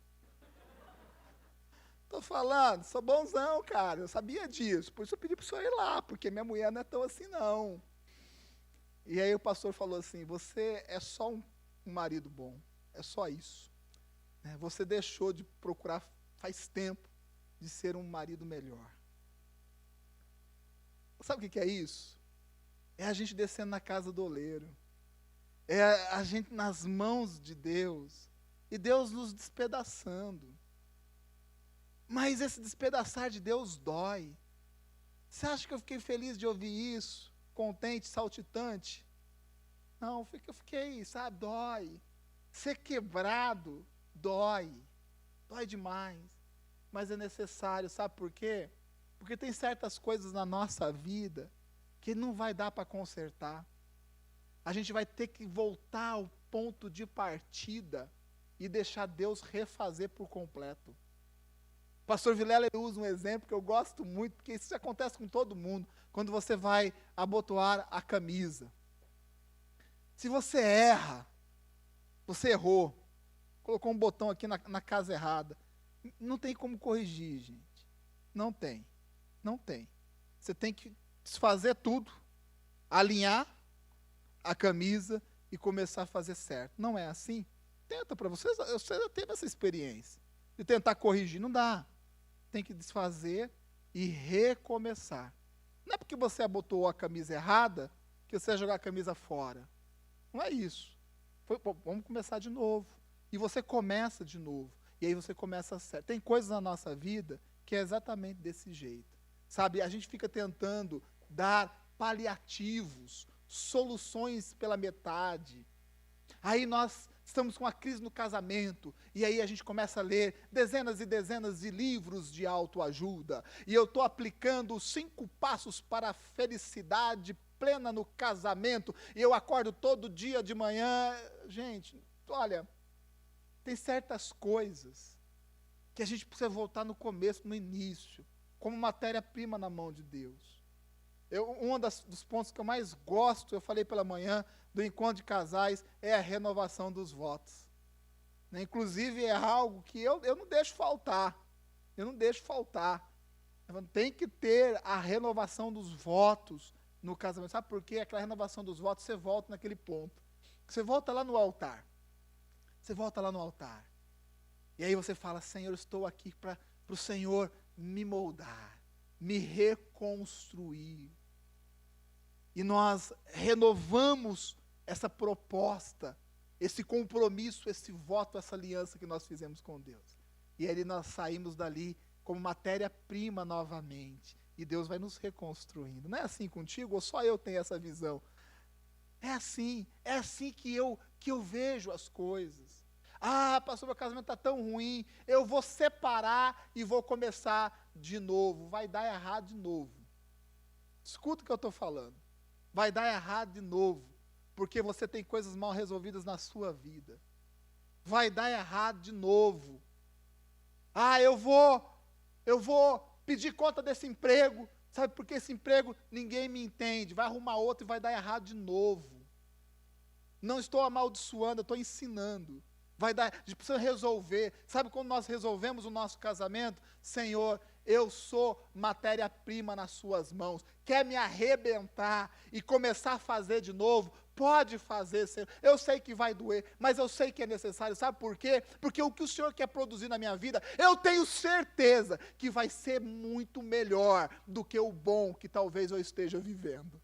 Speaker 1: sou bonzão, cara, eu sabia disso, por isso eu pedi para o senhor ir lá, porque minha mulher não é tão assim não. E aí o pastor falou assim: você é só um marido bom, é só isso. Né, você deixou de procurar faz tempo de ser um marido melhor. Sabe o que é isso? É a gente descendo na casa do oleiro. É a gente nas mãos de Deus. E Deus nos despedaçando. Mas esse despedaçar de Deus dói. Você acha que eu fiquei feliz de ouvir isso? Contente, saltitante? Não, eu fiquei, sabe, dói. Ser quebrado, dói. Dói demais. Mas é necessário, sabe por quê? Porque tem certas coisas na nossa vida que não vai dar para consertar. A gente vai ter que voltar ao ponto de partida e deixar Deus refazer por completo. O pastor Vilela usa um exemplo que eu gosto muito, porque isso acontece com todo mundo, quando você vai abotoar a camisa. Se você erra, você errou, colocou um botão aqui na casa errada, não tem como corrigir, gente. Não tem. Não tem. Você tem que desfazer tudo, alinhar a camisa e começar a fazer certo. Não é assim? Tenta para vocês, você já teve essa experiência de tentar corrigir, não dá. Tem que desfazer e recomeçar. Não é porque você abotoou a camisa errada que você vai jogar a camisa fora. Não é isso. Vamos começar de novo. E você começa de novo. E aí você começa certo. Tem coisas na nossa vida que é exatamente desse jeito. Sabe, a gente fica tentando dar paliativos, soluções pela metade. Aí nós estamos com uma crise no casamento, e aí a gente começa a ler dezenas e dezenas de livros de autoajuda, e eu estou aplicando os 5 passos para a felicidade plena no casamento, e eu acordo todo dia de manhã. Gente, olha, tem certas coisas que a gente precisa voltar no começo, no início, como matéria-prima na mão de Deus. Dos pontos que eu mais gosto, eu falei pela manhã, do encontro de casais, é a renovação dos votos. Né? Inclusive, é algo que eu não deixo faltar. Eu não deixo faltar. Tem que ter a renovação dos votos no casamento. Sabe por quê? Aquela renovação dos votos, você volta naquele ponto. Você volta lá no altar. Você volta lá no altar. E aí você fala, Senhor, eu estou aqui para o Senhor me moldar, me reconstruir. E nós renovamos essa proposta, esse compromisso, esse voto, essa aliança que nós fizemos com Deus. E aí nós saímos dali como matéria-prima novamente. E Deus vai nos reconstruindo. Não é assim contigo? Ou só eu tenho essa visão? É assim que eu vejo as coisas. Ah, pastor, meu casamento está tão ruim, eu vou separar e vou começar de novo. Vai dar errado de novo. Escuta o que eu estou falando. Vai dar errado de novo, porque você tem coisas mal resolvidas na sua vida. Vai dar errado de novo. Ah, eu vou pedir conta desse emprego, sabe, porque esse emprego ninguém me entende. Vai arrumar outro e vai dar errado de novo. Não estou amaldiçoando, eu estou ensinando. A gente precisa resolver. Sabe quando nós resolvemos o nosso casamento? Senhor, eu sou matéria-prima nas suas mãos. Quer me arrebentar e começar a fazer de novo? Pode fazer, Senhor. Eu sei que vai doer, mas eu sei que é necessário. Sabe por quê? Porque o que o Senhor quer produzir na minha vida, eu tenho certeza que vai ser muito melhor do que o bom que talvez eu esteja vivendo.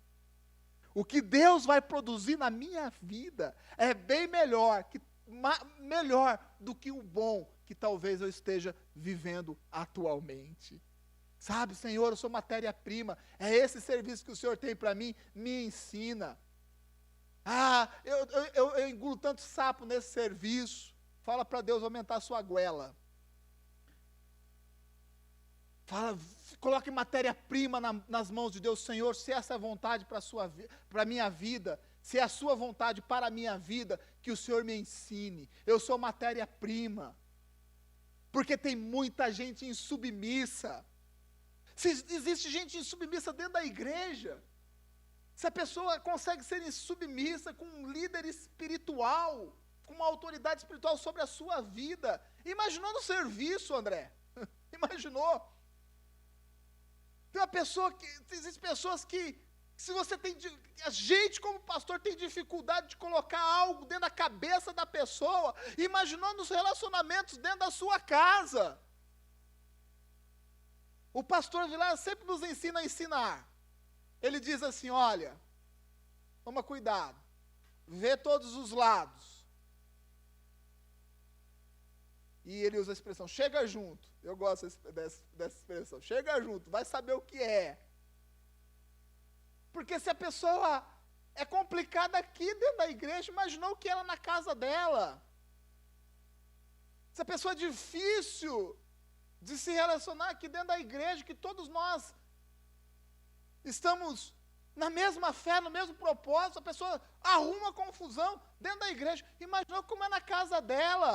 Speaker 1: O que Deus vai produzir na minha vida é bem melhor do que o bom que talvez eu esteja vivendo atualmente. Sabe, Senhor, eu sou matéria-prima, é esse serviço que o Senhor tem para mim, me ensina. Ah, eu engulo tanto sapo nesse serviço. Fala para Deus aumentar a sua goela. Coloque matéria-prima nas mãos de Deus. Senhor, se essa é a vontade para a minha vida, se é a sua vontade para a minha vida, que o Senhor me ensine. Eu sou matéria-prima. Porque tem muita gente insubmissa. Se existe gente insubmissa dentro da igreja, se a pessoa consegue ser insubmissa com um líder espiritual, com uma autoridade espiritual sobre a sua vida, imaginou no serviço, André? Imaginou? Existem pessoas que, se você tem, a gente como pastor tem dificuldade de colocar algo dentro da cabeça da pessoa, imaginou nos relacionamentos dentro da sua casa. O pastor Vilar sempre nos ensina a ensinar. Ele diz assim, olha, toma cuidado, vê todos os lados. E ele usa a expressão, chega junto. Eu gosto dessa expressão, chega junto, vai saber o que é. Porque se a pessoa é complicada aqui dentro da igreja, imaginou o que era na casa dela. Se a pessoa é difícil de se relacionar aqui dentro da igreja, que todos nós estamos na mesma fé, no mesmo propósito, a pessoa arruma confusão dentro da igreja. Imagina como é na casa dela.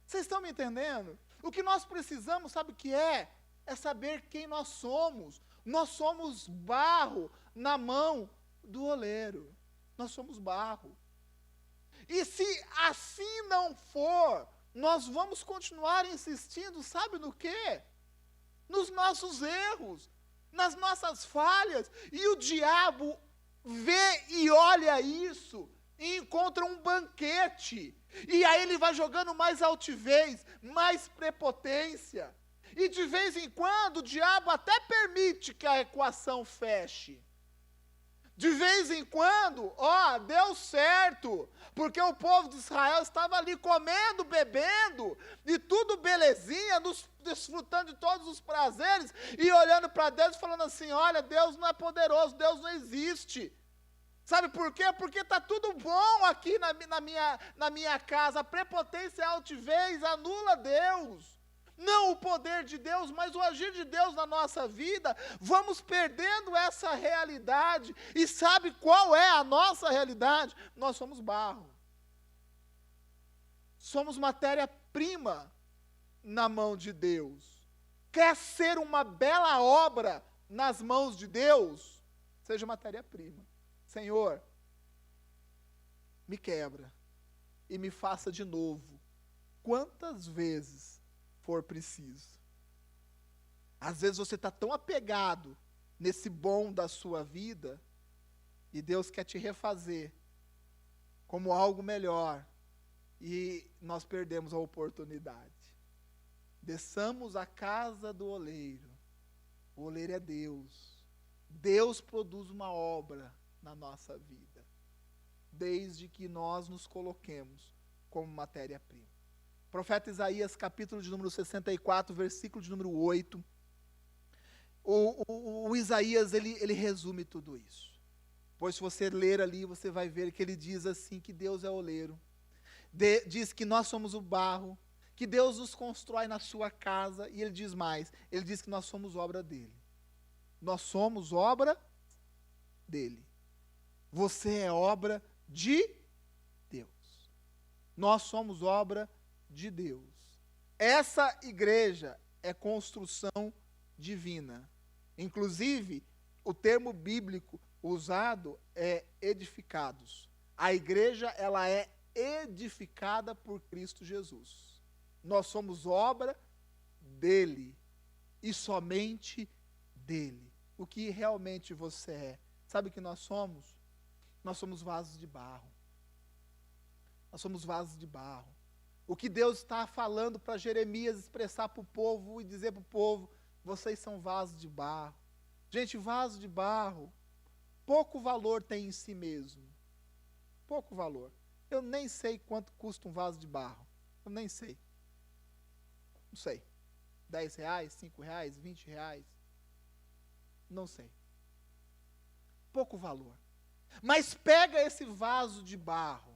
Speaker 1: Vocês estão me entendendo? O que nós precisamos, sabe o que é? É saber quem nós somos. Nós somos barro na mão do oleiro. Nós somos barro. E se assim não for, nós vamos continuar insistindo, sabe no quê? Nos nossos erros, nas nossas falhas. E o diabo vê e olha isso e encontra um banquete. E aí ele vai jogando mais altivez, mais prepotência. E de vez em quando o diabo até permite que a equação feche. De vez em quando, deu certo, porque o povo de Israel estava ali comendo, bebendo, e tudo belezinha, desfrutando de todos os prazeres, e olhando para Deus e falando assim, olha, Deus não é poderoso, Deus não existe. Sabe por quê? Porque está tudo bom aqui na minha casa, a prepotência e a altivez anula Deus. Não o poder de Deus, mas o agir de Deus na nossa vida, vamos perdendo essa realidade. E sabe qual é a nossa realidade? Nós somos barro. Somos matéria-prima na mão de Deus. Quer ser uma bela obra nas mãos de Deus? Seja matéria-prima. Senhor, me quebra e me faça de novo. Quantas vezes for preciso. Às vezes você está tão apegado nesse bom da sua vida, e Deus quer te refazer como algo melhor, e nós perdemos a oportunidade. Desçamos a casa do oleiro. O oleiro é Deus. Deus produz uma obra na nossa vida, desde que nós nos coloquemos como matéria-prima. Profeta Isaías, capítulo de número 64, versículo de número 8. O Isaías, ele resume tudo isso. Pois se você ler ali, você vai ver que ele diz assim, que Deus é oleiro. Diz que nós somos o barro, que Deus nos constrói na sua casa, e ele diz mais, ele diz que nós somos obra dele. Nós somos obra dele. Você é obra de Deus. Nós somos obra de Deus. Essa igreja é construção divina. Inclusive, o termo bíblico usado é edificados. A igreja, ela é edificada por Cristo Jesus. Nós somos obra dele e somente dele. O que realmente você é? Sabe o que nós somos? Nós somos vasos de barro. Nós somos vasos de barro. O que Deus está falando para Jeremias expressar para o povo e dizer para o povo, vocês são vasos de barro. Gente, vaso de barro, pouco valor tem em si mesmo. Pouco valor. Eu nem sei quanto custa um vaso de barro. Eu nem sei. Não sei. 10 reais, 5 reais, 20 reais. Não sei. Pouco valor. Mas pega esse vaso de barro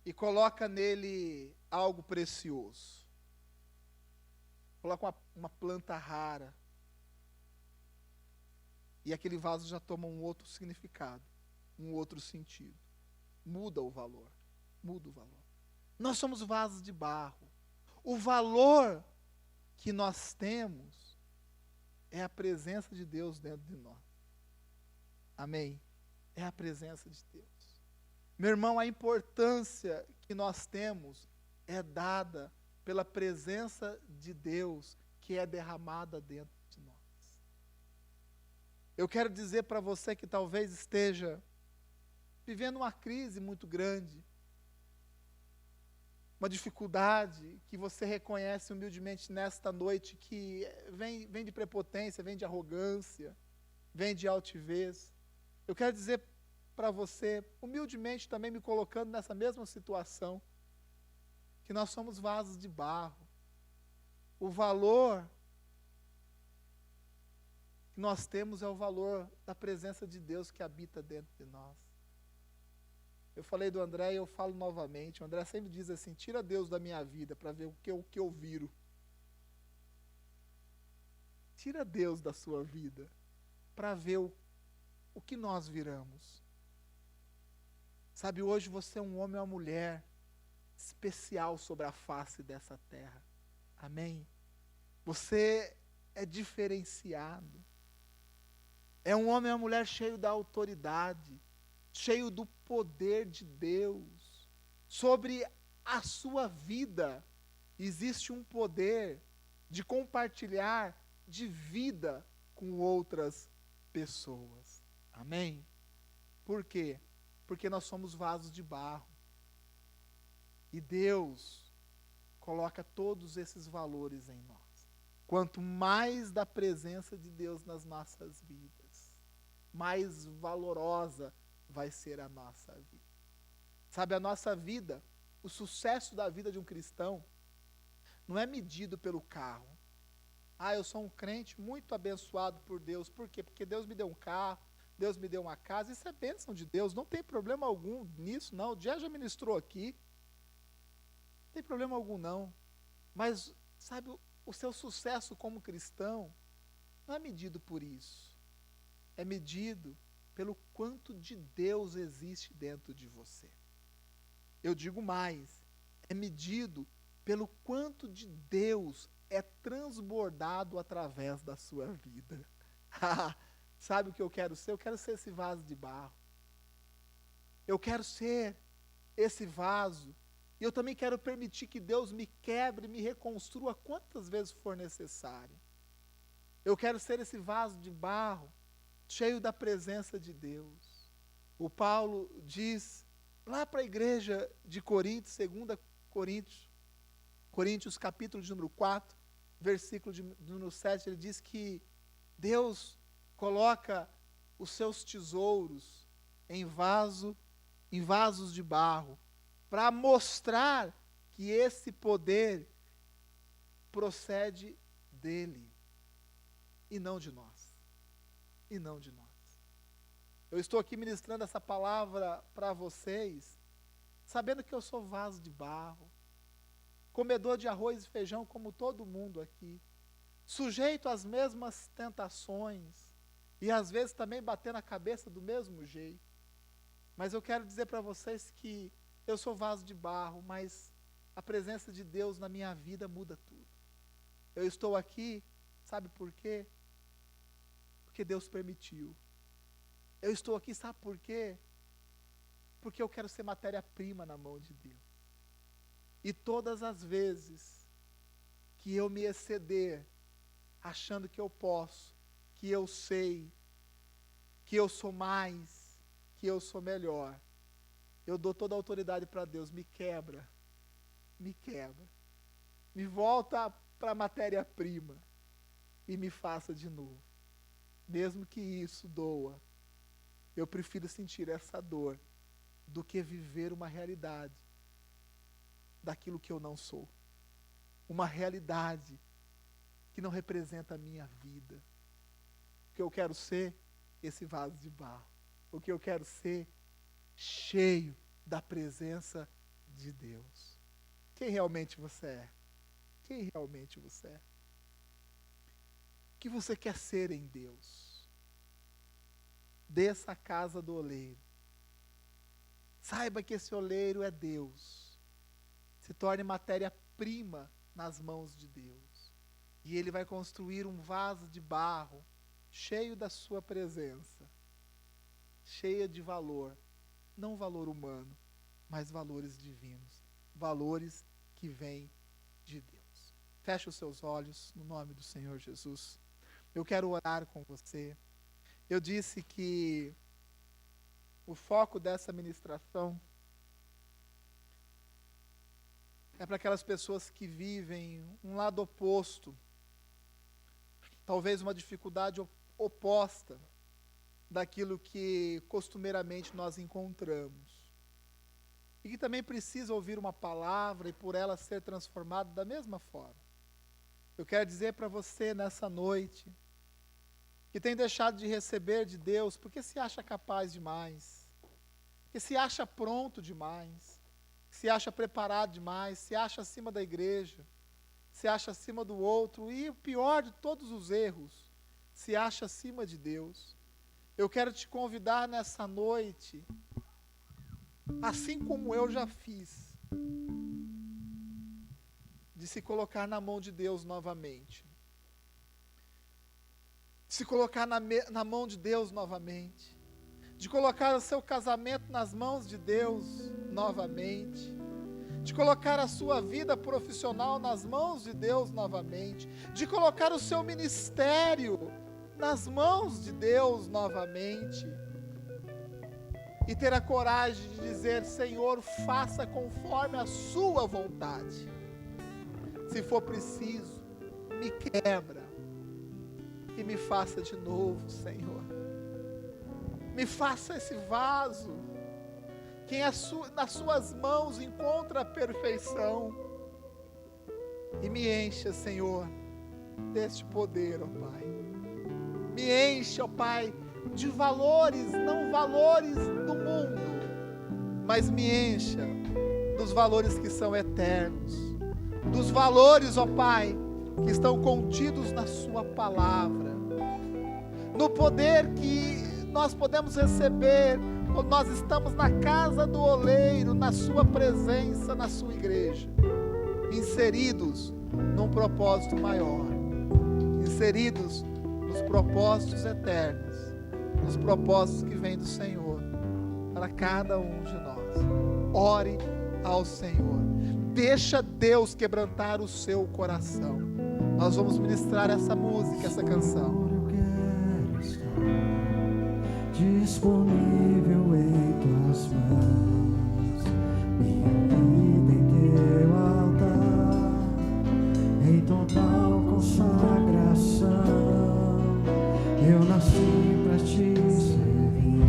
Speaker 1: e coloca nele algo precioso. Coloca uma planta rara. E aquele vaso já toma um outro significado, um outro sentido. Muda o valor. Muda o valor. Nós somos vasos de barro. O valor que nós temos é a presença de Deus dentro de nós. Amém? É a presença de Deus. Meu irmão, a importância que nós temos é dada pela presença de Deus que é derramada dentro de nós. Eu quero dizer para você que talvez esteja vivendo uma crise muito grande, uma dificuldade que você reconhece humildemente nesta noite, que vem de prepotência, vem de arrogância, vem de altivez. Eu quero dizer para você, humildemente também me colocando nessa mesma situação, que nós somos vasos de barro. O valor que nós temos é o valor da presença de Deus que habita dentro de nós. Eu falei do André e eu falo novamente. O André sempre diz assim: tira Deus da minha vida para ver o que eu viro. Tira Deus da sua vida para ver o que nós viramos. Sabe, hoje você é um homem ou uma mulher especial sobre a face dessa terra. Amém? Você é diferenciado. É um homem ou uma mulher cheio da autoridade, cheio do poder de Deus. Sobre a sua vida existe um poder de compartilhar de vida com outras pessoas. Amém? Por quê? Porque nós somos vasos de barro. E Deus coloca todos esses valores em nós. Quanto mais da presença de Deus nas nossas vidas, mais valorosa vai ser a nossa vida. Sabe, a nossa vida, o sucesso da vida de um cristão, não é medido pelo carro. Ah, eu sou um crente muito abençoado por Deus. Por quê? Porque Deus me deu um carro, Deus me deu uma casa. Isso é bênção de Deus, não tem problema algum nisso, não. O Dia já ministrou aqui. Não tem problema algum, não. Mas, sabe, o seu sucesso como cristão não é medido por isso. É medido pelo quanto de Deus existe dentro de você. Eu digo mais, é medido pelo quanto de Deus é transbordado através da sua vida. Sabe o que eu quero ser? Eu quero ser esse vaso de barro. Eu quero ser esse vaso. E eu também quero permitir que Deus me quebre, me reconstrua quantas vezes for necessário. Eu quero ser esse vaso de barro, cheio da presença de Deus. O Paulo diz, lá para a igreja de Corinto, 2 Coríntios capítulo de número 4, versículo de número 7, ele diz que Deus coloca os seus tesouros em vasos de barro, para mostrar que esse poder procede dele, e não de nós. E não de nós. Eu estou aqui ministrando essa palavra para vocês, sabendo que eu sou vaso de barro, comedor de arroz e feijão como todo mundo aqui, sujeito às mesmas tentações, e às vezes também bater na cabeça do mesmo jeito. Mas eu quero dizer para vocês que eu sou vaso de barro, mas a presença de Deus na minha vida muda tudo. Eu estou aqui, sabe por quê? Porque Deus permitiu. Eu estou aqui, sabe por quê? Porque eu quero ser matéria-prima na mão de Deus. E todas as vezes que eu me exceder, achando que eu posso, que eu sei, que eu sou mais, que eu sou melhor, eu dou toda a autoridade para Deus, me quebra, me volta para a matéria-prima e me faça de novo. Mesmo que isso doa, eu prefiro sentir essa dor do que viver uma realidade daquilo que eu não sou. Uma realidade que não representa a minha vida. O que eu quero ser? Esse vaso de barro. O que eu quero ser? Cheio da presença de Deus. Quem realmente você é? Quem realmente você é? O que você quer ser em Deus? Desça a casa do oleiro. Saiba que esse oleiro é Deus. Se torne matéria-prima nas mãos de Deus. E Ele vai construir um vaso de barro, cheio da sua presença, cheia de valor, não valor humano, mas valores divinos, valores que vêm de Deus. Feche os seus olhos no nome do Senhor Jesus. Eu quero orar com você. Eu disse que o foco dessa ministração é para aquelas pessoas que vivem um lado oposto, talvez uma dificuldade oposta daquilo que costumeiramente nós encontramos. E que também precisa ouvir uma palavra e por ela ser transformado da mesma forma. Eu quero dizer para você nessa noite, que tem deixado de receber de Deus porque se acha capaz demais, que se acha pronto demais, se acha preparado demais, se acha acima da igreja, se acha acima do outro, e o pior de todos os erros, se acha acima de Deus. Eu quero te convidar nessa noite, assim como eu já fiz, de se colocar na mão de Deus novamente. De se colocar na mão de Deus novamente. De colocar o seu casamento nas mãos de Deus novamente. De colocar a sua vida profissional nas mãos de Deus novamente. De colocar o seu ministério nas mãos de Deus novamente. E ter a coragem de dizer: Senhor, faça conforme a sua vontade. Se for preciso, me quebra e me faça de novo, Senhor. Me faça esse vaso, que nas suas mãos encontra a perfeição. E me encha, Senhor, deste poder, ó Pai. Me encha, ó Pai, de valores, não valores do mundo, mas me encha dos valores que são eternos. Dos valores, ó Pai, que estão contidos na sua palavra. No poder que nós podemos receber quando nós estamos na casa do oleiro, na sua presença, na sua igreja, inseridos num propósito maior, inseridos nos propósitos eternos, nos propósitos que vêm do Senhor para cada um de nós. Ore ao Senhor, deixa Deus quebrantar o seu coração. Nós vamos ministrar essa música, essa canção.
Speaker 2: Disponível em tuas mãos, minha vida em teu altar, em total consagração. Eu nasci para te servir,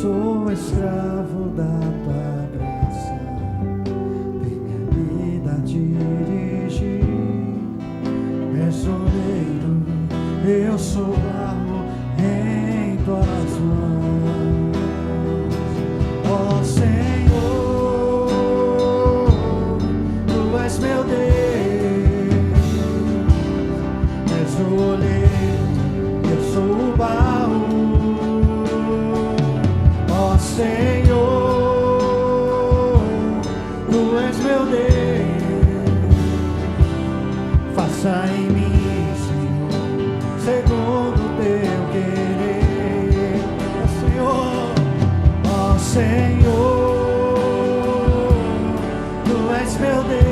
Speaker 2: sou escravo da tua graça, vem minha vida dirigir. És oleiro, eu sou barro em tuas mãos, ó Senhor, tu és meu Deus, és o oleiro, eu sou o barro, ó Senhor, tu és meu Deus, faça em mim, Senhor, segundo teu querer, ó Senhor, ó Senhor, tu és meu Deus,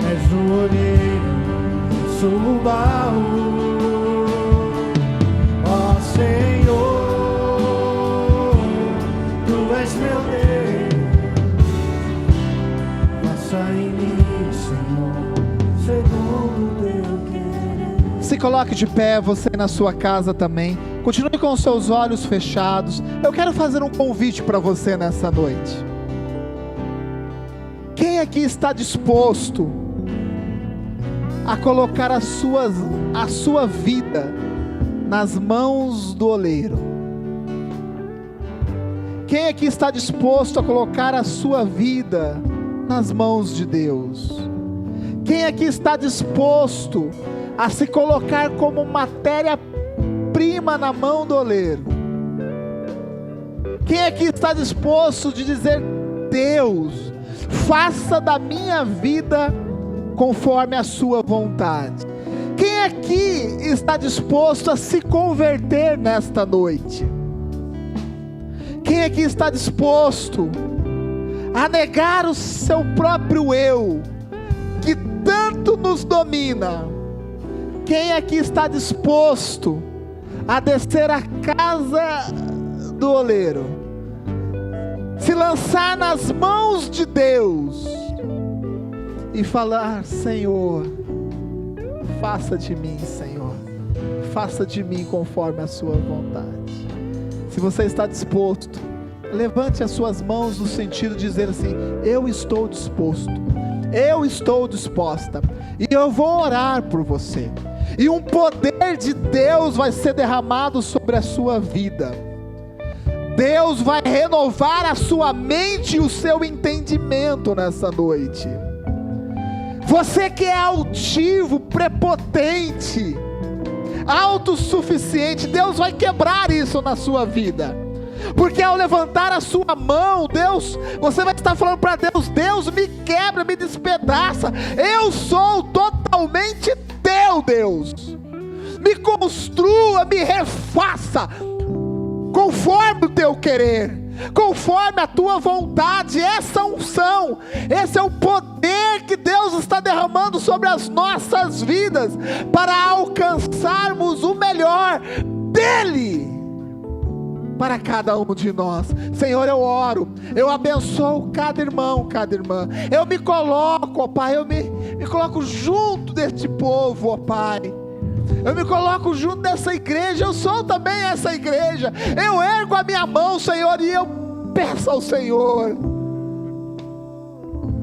Speaker 2: és o olheiro, eu sou o barro, ó Senhor, tu és meu Deus, faça em mim, Senhor, segundo teu querer.
Speaker 1: Se coloque de pé, você na sua casa também. Continue com os seus olhos fechados. Eu quero fazer um convite para você nessa noite. Quem aqui está disposto a colocar a sua vida nas mãos do oleiro? Quem aqui está disposto a colocar a sua vida nas mãos de Deus? Quem aqui está disposto a se colocar como matéria-prima na mão do oleiro? Quem aqui está disposto de dizer: Deus, faça da minha vida conforme a sua vontade? Quem aqui está disposto a se converter nesta noite? Quem aqui está disposto a negar o seu próprio eu, que tanto nos domina? Quem aqui está disposto a descer à casa do oleiro, se lançar nas mãos de Deus e falar: Senhor, faça de mim, Senhor, faça de mim conforme a sua vontade? Se você está disposto, levante as suas mãos no sentido de dizer assim: eu estou disposto, eu estou disposta, e eu vou orar por você, e um poder de Deus vai ser derramado sobre a sua vida. Deus vai renovar a sua mente e o seu entendimento nessa noite. Você que é altivo, prepotente, autossuficiente, Deus vai quebrar isso na sua vida. Porque ao levantar a sua mão, Deus, você vai estar falando para Deus: Deus, me quebra, me despedaça. Eu sou totalmente teu, Deus. Me construa, me refaça conforme o teu querer, conforme a tua vontade. Essa unção, esse é o poder que Deus está derramando sobre as nossas vidas, para alcançarmos o melhor dEle para cada um de nós. Senhor, eu oro, eu abençoo cada irmão, cada irmã. Eu me coloco, ó Pai, eu me coloco junto deste povo, ó Pai. Eu me coloco junto dessa igreja. Eu sou também essa igreja. Eu ergo a minha mão, Senhor, e eu peço ao Senhor: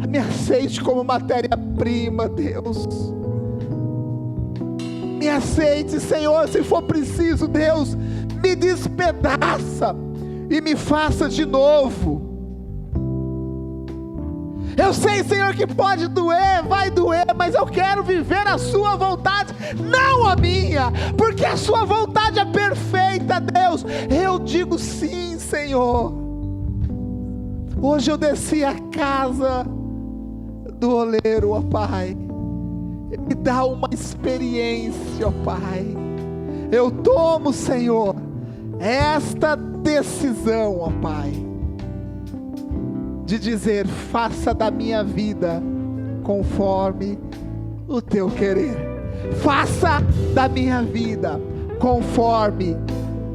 Speaker 1: me aceite como matéria-prima, Deus. Me aceite, Senhor, se for preciso, Deus, me despedaça e me faça de novo. Eu sei, Senhor, que pode doer, vai doer, mas eu quero viver a sua vontade, não a minha, porque a sua vontade é perfeita, Deus. Eu digo sim, Senhor. Hoje eu desci a casa do oleiro, ó Pai. Me dá uma experiência, ó Pai. Eu tomo, Senhor, esta decisão, ó Pai, de dizer: faça da minha vida conforme o teu querer. Faça da minha vida conforme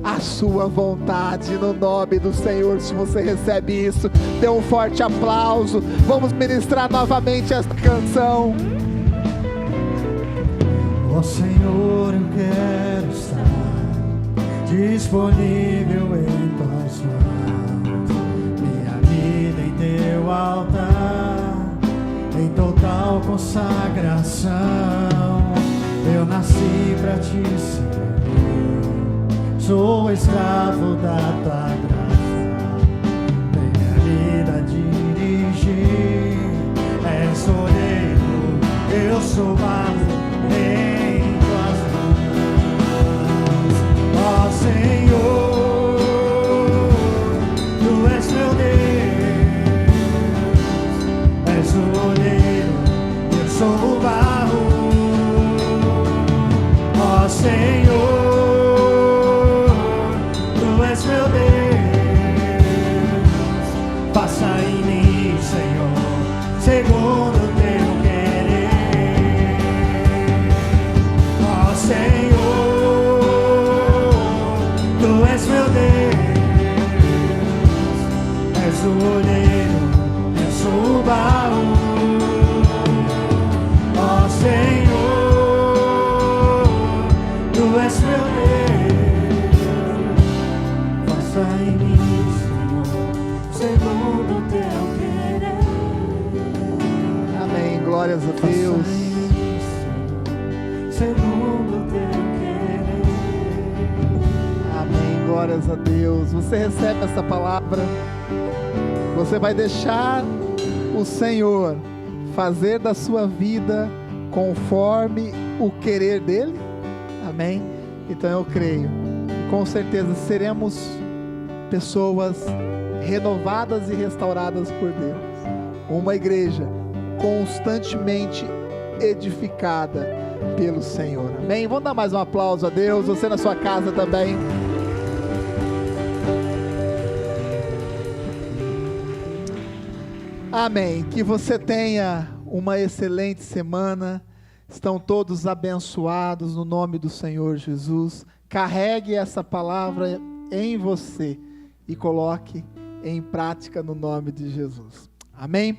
Speaker 1: a sua vontade, no nome do Senhor. Se você recebe isso, dê um forte aplauso. Vamos ministrar novamente esta canção.
Speaker 2: Ó Senhor, eu quero estar disponível em tuas mãos, minha vida em teu altar, em total consagração. Eu nasci pra te servir, sou escravo da tua graça, minha vida dirigir. És oleiro, eu sou vaso em tuas mãos. Ó Senhor, tu és meu Deus, és o oleiro, eu sou o barro. Ó Senhor, tu és meu Deus, faça em mim, Senhor, segundo o teu querer. Ó Senhor, tu és meu Deus, és o oleiro, eu sou o barro. Ó Senhor, tu és meu Deus, faça em mim, Senhor, segundo o teu querer.
Speaker 1: Amém, glórias a Deus.
Speaker 2: Faça em mim, Senhor, segundo o teu querer.
Speaker 1: Amém, glórias a Deus. Você recebe essa palavra? Você vai deixar o Senhor fazer da sua vida conforme o querer dEle? Amém? Então eu creio, com certeza seremos pessoas renovadas e restauradas por Deus. Uma igreja constantemente edificada pelo Senhor. Amém? Vamos dar mais um aplauso a Deus. Você na sua casa também. Amém. Que você tenha uma excelente semana. Estão todos abençoados no nome do Senhor Jesus. Carregue essa palavra em você e coloque em prática no nome de Jesus. Amém?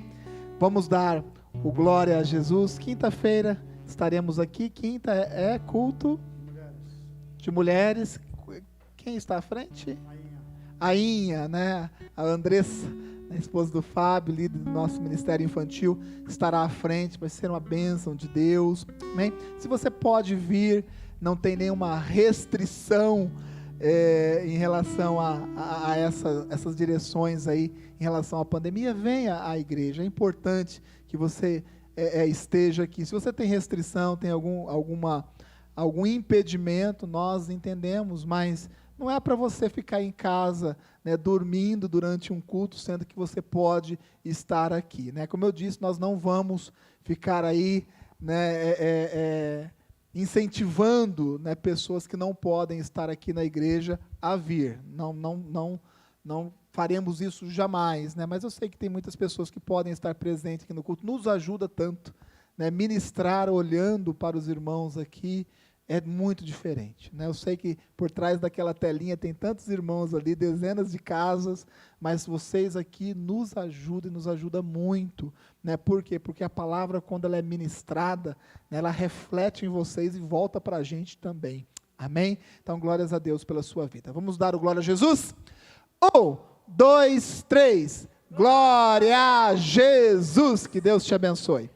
Speaker 1: Vamos dar o glória a Jesus. Quinta-feira estaremos aqui. Quinta é culto de mulheres. Quem está à frente? A Inha, né? A Andressa, a esposa do Fábio, líder do nosso ministério infantil, estará à frente. Vai ser uma bênção de Deus. Amém? Se você pode vir, não tem nenhuma restrição em relação a essas direções aí, em relação à pandemia, venha à igreja. É importante que você esteja aqui. Se você tem restrição, tem algum impedimento, nós entendemos, mas não é para você ficar em casa, né, dormindo durante um culto, sendo que você pode estar aqui, né? Como eu disse, nós não vamos ficar aí, né, incentivando, né, pessoas que não podem estar aqui na igreja a vir. Não faremos isso jamais, né? Mas eu sei que tem muitas pessoas que podem estar presentes aqui no culto. Nos ajuda tanto, né? Ministrar olhando para os irmãos aqui é muito diferente, né? Eu sei que por trás daquela telinha tem tantos irmãos ali, dezenas de casas, mas vocês aqui nos ajudam e nos ajuda muito, né? Por quê? Porque a palavra, quando ela é ministrada, né, ela reflete em vocês e volta para a gente também. Amém? Então, glórias a Deus pela sua vida. Vamos dar o glória a Jesus? 1, 2, 3. Glória a Jesus. Que Deus te abençoe.